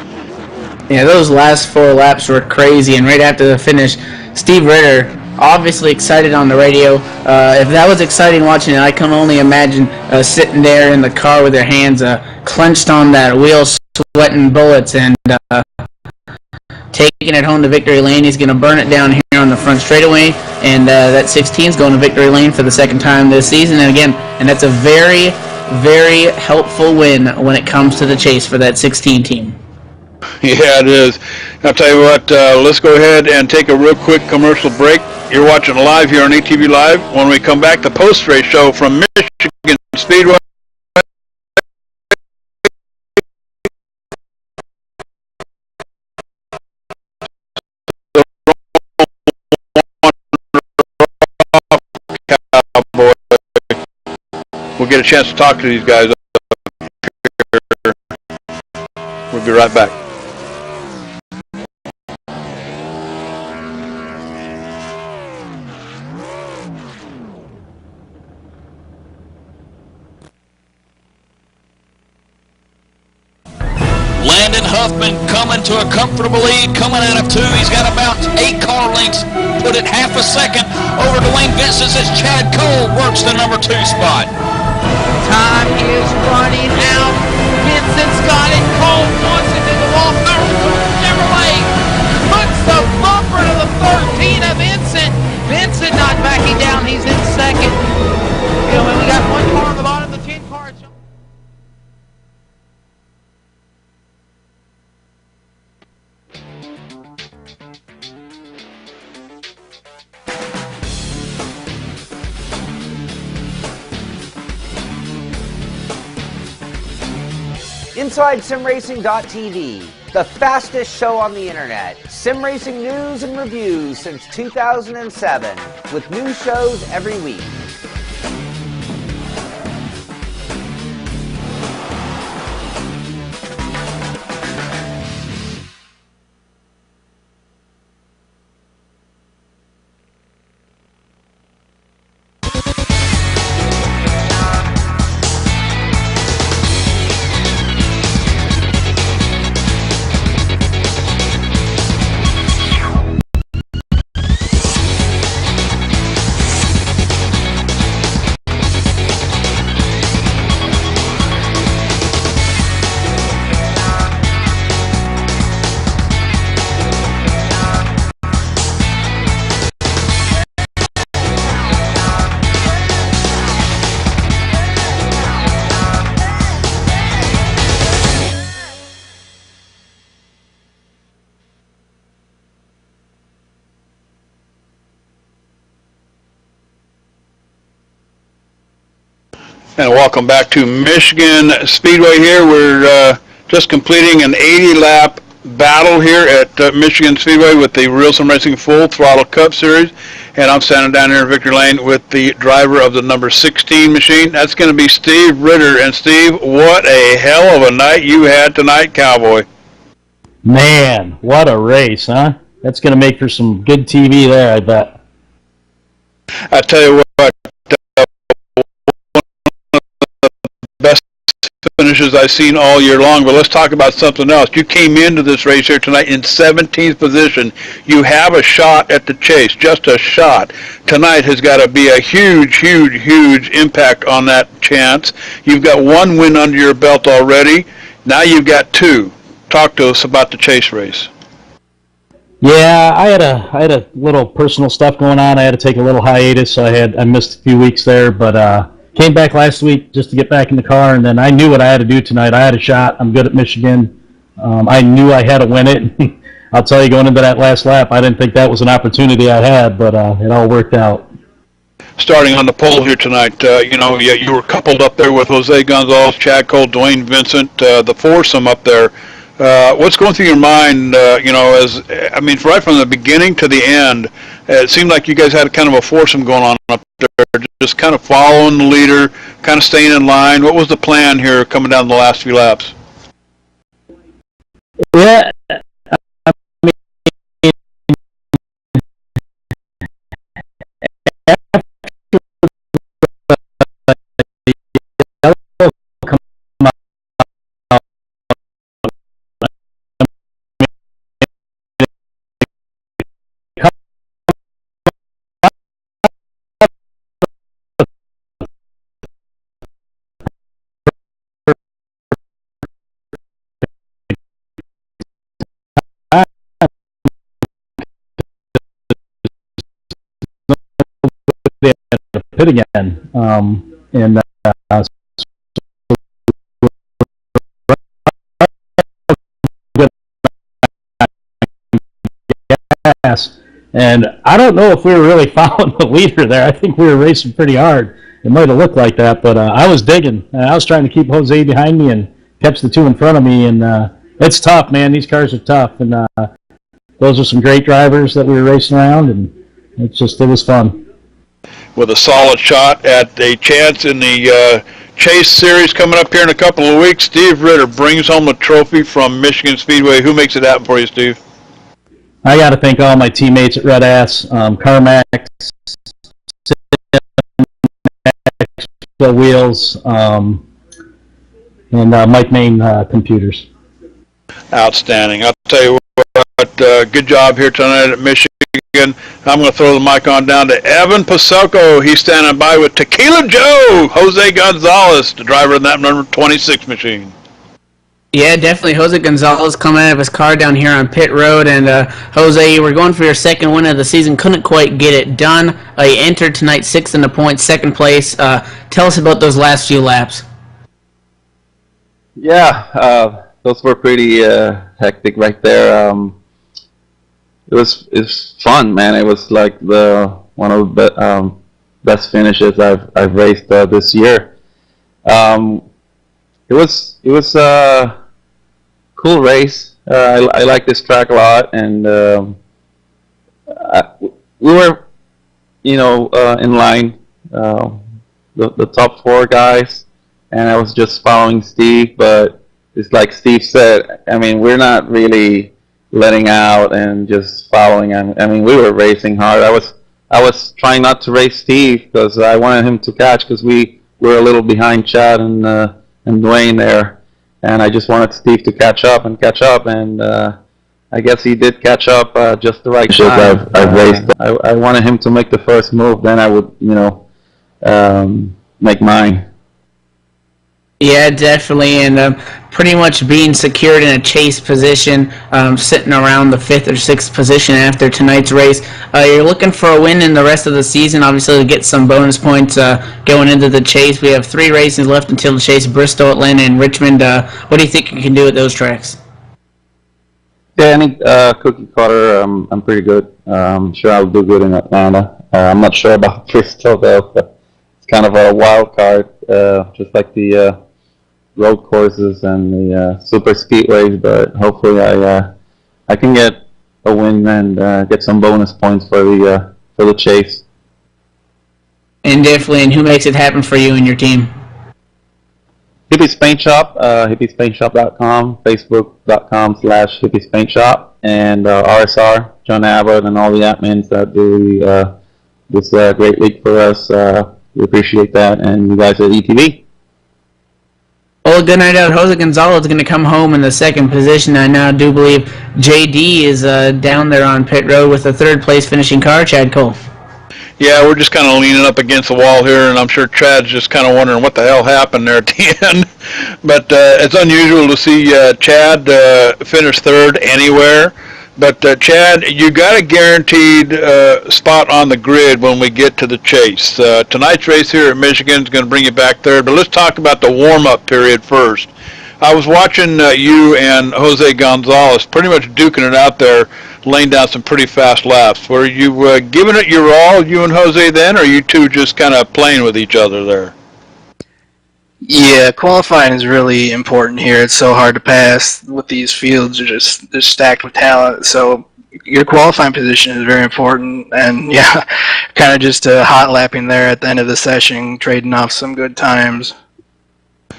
Yeah, those last 4 laps were crazy, and right after the finish, Steve Ritter, obviously excited on the radio. If that was exciting watching it, I can only imagine sitting there in the car with their hands clenched on that wheel, sweating bullets, and taking it home to victory lane. He's going to burn it down here on the front straightaway, and that 16 is going to victory lane for the second time this season. And again, and that's a very, very helpful win when it comes to the chase for that 16 team. Yeah, it is. I'll tell you what, let's go ahead and take a real quick commercial break. You're watching live here on ATV Live. When we come back, the post-race show from Michigan Speedway. We'll get a chance to talk to these guys up here. We'll be right back. Landon Huffman coming to a comfortable lead, coming out of 2. He's got about 8 car lengths, put it half a second over Dwayne Vincent as Chad Cole works the number 2 spot. Time is running out. Vincent's got it. Cole wants it to the wall. Chevrolet puts the bumper to the 13 of Vincent. Vincent not backing down. He's in second. You know, when we got 1 car on the bottom of the 10 car. InsideSimRacing.tv, the fastest show on the internet. Sim racing news and reviews since 2007, with new shows every week. And welcome back to Michigan Speedway here. We're just completing an 80-lap battle here at Michigan Speedway with the Real Sim Racing Full Throttle Cup Series. And I'm standing down here in Victory Lane with the driver of the number 16 machine. That's going to be Steve Ritter. And Steve, what a hell of a night you had tonight, Cowboy. Man, what a race, huh? That's going to make for some good TV there, I bet. I tell you what, best finishes I've seen all year long, but let's talk about something else. You came into this race here tonight in 17th position. You have a shot at the chase, just a shot. Tonight has got to be a huge, huge, huge impact on that chance. You've got 1 win under your belt already. Now you've got 2. Talk to us about the chase race. Yeah, I had a little personal stuff going on. I had to take a little hiatus, so I missed a few weeks there, but came back last week just to get back in the car, and then I knew what I had to do tonight. I had a shot. I'm good at Michigan. I knew I had to win it. I'll tell you, going into that last lap, I didn't think that was an opportunity I had, but it all worked out. Starting on the pole here tonight, you were coupled up there with Jose Gonzalez, Chad Cole, Dwayne Vincent, the foursome up there. What's going through your mind, right from the beginning to the end, it seemed like you guys had kind of a foursome going on up there, just kind of following the leader, kind of staying in line. What was the plan here coming down the last few laps? Yeah, good again. And gas. And I don't know if we were really following the leader there. I think we were racing pretty hard. It might have looked like that, but I was digging. I was trying to keep Jose behind me and catch the two in front of me. And it's tough, man. These cars are tough. And those are some great drivers that we were racing around, and it was fun. With a solid shot at a chance in the Chase Series coming up here in a couple of weeks, Steve Ritter brings home the trophy from Michigan Speedway. Who makes it happen for you, Steve? I got to thank all my teammates at Red Ass, Carmax, Bill Wheels, and Mike Main Computers. Outstanding. I'll tell you what, good job here tonight at Michigan. I'm going to throw the mic on down to Evan Pasoko. He's standing by with Tequila Joe, Jose Gonzalez, the driver of that number 26 machine. Yeah, definitely. Jose Gonzalez coming out of his car down here on pit road. And Jose, you were going for your second win of the season. Couldn't quite get it done. You entered tonight 6th in the points, second place. Tell us about those last few laps. Yeah, those were pretty hectic right there. It was fun, man. It was like one of the best finishes I've raced this year. It was cool race. I like this track a lot, and we were, in line, the top 4 guys, and I was just following Steve. But it's like Steve said. I mean, we're not really letting out and just following. I mean, we were racing hard. I was trying not to race Steve because I wanted him to catch, because we were a little behind Chad and Dwayne there. And I just wanted Steve to catch up, and I guess he did catch up just the right time. I've raced. I wanted him to make the first move, then I would, make mine. Yeah, definitely, and pretty much being secured in a chase position, sitting around the 5th or 6th position after tonight's race. You're looking for a win in the rest of the season, obviously, to get some bonus points going into the chase. We have 3 races left until the chase: Bristol, Atlanta, and Richmond. What do you think you can do at those tracks? Yeah, any cookie cutter, I'm pretty good. I'm sure I'll do good in Atlanta. I'm not sure about Bristol, though, but it's kind of a wild card, just like the road courses and the super speedways. But hopefully I can get a win and get some bonus points for the chase. And definitely, and who makes it happen for you and your team? Hippie's Paint Shop, hippiespaintshop.com, facebook.com/Hippie's Paint Shop, and RSR, John Abbott, and all the admins that do this great league for us. We appreciate that, and you guys at ETV. Well, good night out. Jose Gonzalez is going to come home in the 2nd position. I now do believe JD is down there on pit road with the 3rd place finishing car, Chad Cole. Yeah, we're just kind of leaning up against the wall here, and I'm sure Chad's just kind of wondering what the hell happened there at the end. But it's unusual to see Chad finish 3rd anywhere. But Chad, you got a guaranteed spot on the grid when we get to the chase. Tonight's race here at Michigan is going to bring you back 3rd, but let's talk about the warm-up period first. I was watching you and Jose Gonzalez pretty much duking it out there, laying down some pretty fast laps. Were you giving it your all, you and Jose, then, or are you two just kind of playing with each other there? Yeah, qualifying is really important here. It's so hard to pass with these fields. They're stacked with talent. So your qualifying position is very important. And yeah, kind of just hot lapping there at the end of the session, trading off some good times.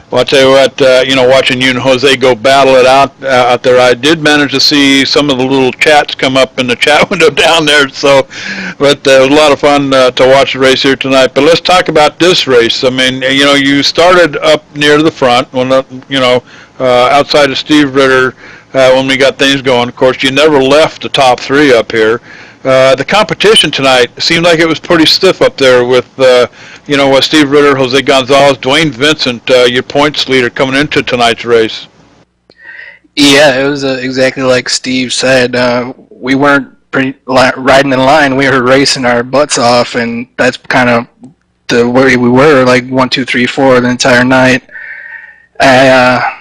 Well, I'll tell you what, watching you and Jose go battle it out there, I did manage to see some of the little chats come up in the chat window down there. But it was a lot of fun to watch the race here tonight. But let's talk about this race. I mean, you started up near the front, outside of Steve Ritter when we got things going. Of course, you never left the top 3 up here. The competition tonight seemed like it was pretty stiff up there with, Steve Ritter, Jose Gonzalez, Dwayne Vincent, your points leader coming into tonight's race. Yeah, it was exactly like Steve said. We weren't riding in line. We were racing our butts off, and that's kind of the way we were, like 1, 2, 3, 4 the entire night. I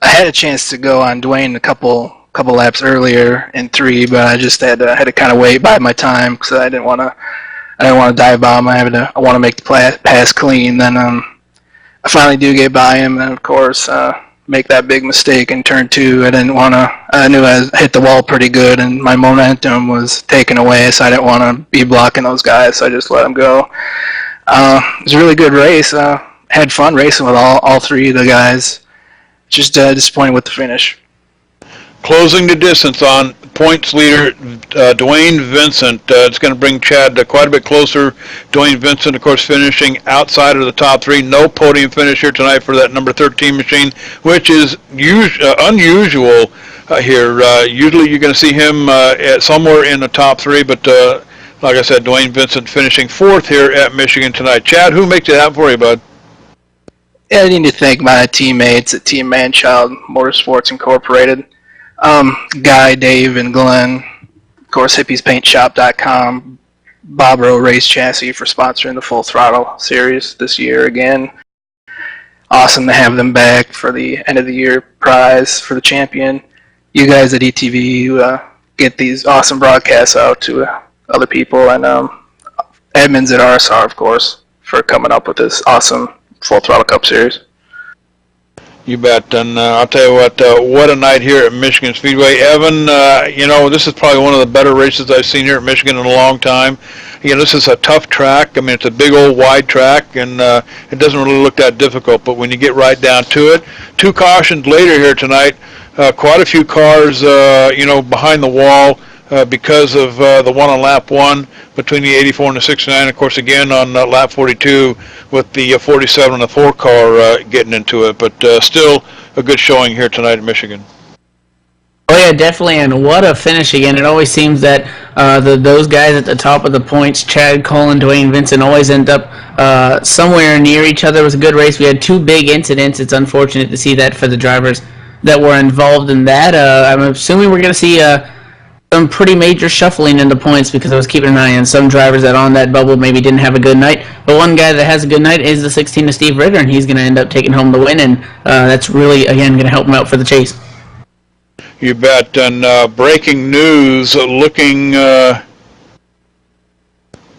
had a chance to go on Dwayne a couple laps earlier in 3, but I just had to kind of wait by my time because I didn't want to dive bomb. I want to make the pass clean. Then I finally do get by him, and of course make that big mistake in turn 2. I knew I hit the wall pretty good, and my momentum was taken away, so I didn't want to be blocking those guys, so I just let them go. It was a really good race. Had fun racing with all 3 of the guys. Just disappointed with the finish. Closing the distance on points leader Dwayne Vincent. It's going to bring Chad quite a bit closer. Dwayne Vincent, of course, finishing outside of the top 3. No podium finish here tonight for that number 13 machine, which is unusual here. Usually you're going to see him somewhere in the top 3, but like I said, Dwayne Vincent finishing 4th here at Michigan tonight. Chad, who makes it happen for you, bud? Yeah, I need to thank my teammates at Team Manchild Motorsports Incorporated. Guy, Dave, and Glenn. Of course, hippiespaintshop.com. Bob Rowe Race Chassis for sponsoring the Full Throttle series this year again. Awesome to have them back for the end of the year prize for the champion. You guys at ETV get these awesome broadcasts out to other people, and Edmonds at RSR, of course, for coming up with this awesome Full Throttle Cup series. You bet. And I'll tell you what a night here at Michigan Speedway. Evan, this is probably one of the better races I've seen here at Michigan in a long time. This is a tough track. I mean, it's a big old wide track, and it doesn't really look that difficult. But when you get right down to it, 2 cautions later here tonight, quite a few cars, behind the wall because of the one on lap 1 between the 84 and the 69. Of course, again on lap 42 with the 47 and the 4 car getting into it. But still a good showing here tonight in Michigan. Oh yeah, definitely, and what a finish again. It always seems that those guys at the top of the points, Chad Cole and Dwayne Vincent, always end up somewhere near each other. It was a good race. We had 2 big incidents. It's unfortunate to see that for the drivers that were involved in that. I'm assuming we're going to see some pretty major shuffling in the points because I was keeping an eye on some drivers that on that bubble maybe didn't have a good night. But one guy that has a good night is the 16 of Steve Ritter, and he's going to end up taking home the win, and that's really, again, going to help him out for the chase. You bet. And breaking news, looking, I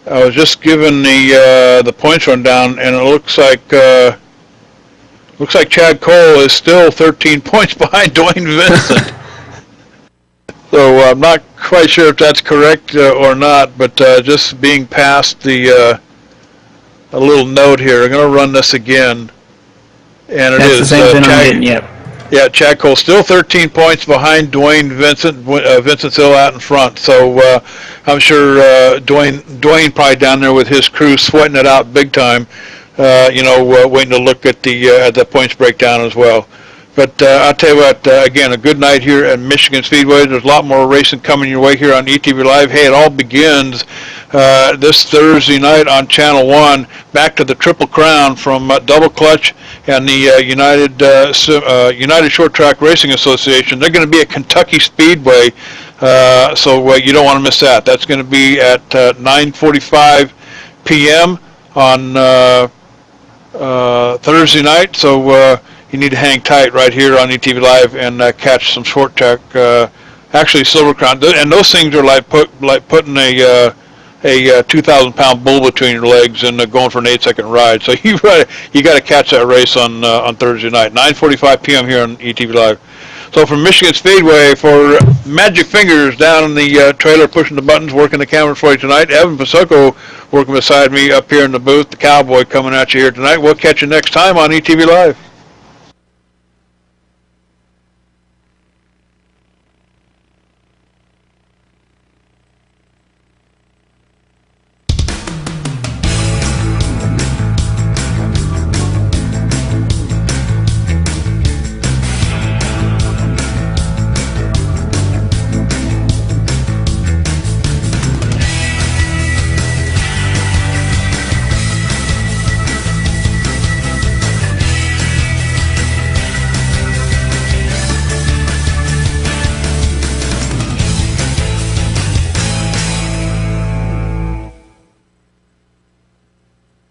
was just given the points rundown, and it looks like Chad Cole is still 13 points behind Dwayne Vincent. So I'm not quite sure if that's correct or not, but just being past a little note here. I'm going to run this again, and it is the same thing I'm getting, yep. Yeah, Chad Cole still 13 points behind Dwayne Vincent. Vincent's still out in front, so I'm sure Dwayne probably down there with his crew sweating it out big time. Waiting to look at the points breakdown as well. But I'll tell you what, again, a good night here at Michigan Speedway. There's a lot more racing coming your way here on ETV Live. Hey, it all begins this Thursday night on Channel 1, back to the Triple Crown from Double Clutch and the United Short Track Racing Association. They're going to be at Kentucky Speedway, so you don't want to miss that. That's going to be at 9:45 p.m. on Thursday night, so you need to hang tight right here on ETV Live and catch some short track, actually Silver Crown, and those things are like putting a 2,000-pound bull between your legs and going for an 8-second ride. So you got to catch that race on Thursday night, 9:45 p.m. here on ETV Live. So from Michigan Speedway, for Magic Fingers down in the trailer pushing the buttons, working the camera for you tonight, Evan Pasocco working beside me up here in the booth, the Cowboy coming at you here tonight. We'll catch you next time on ETV Live.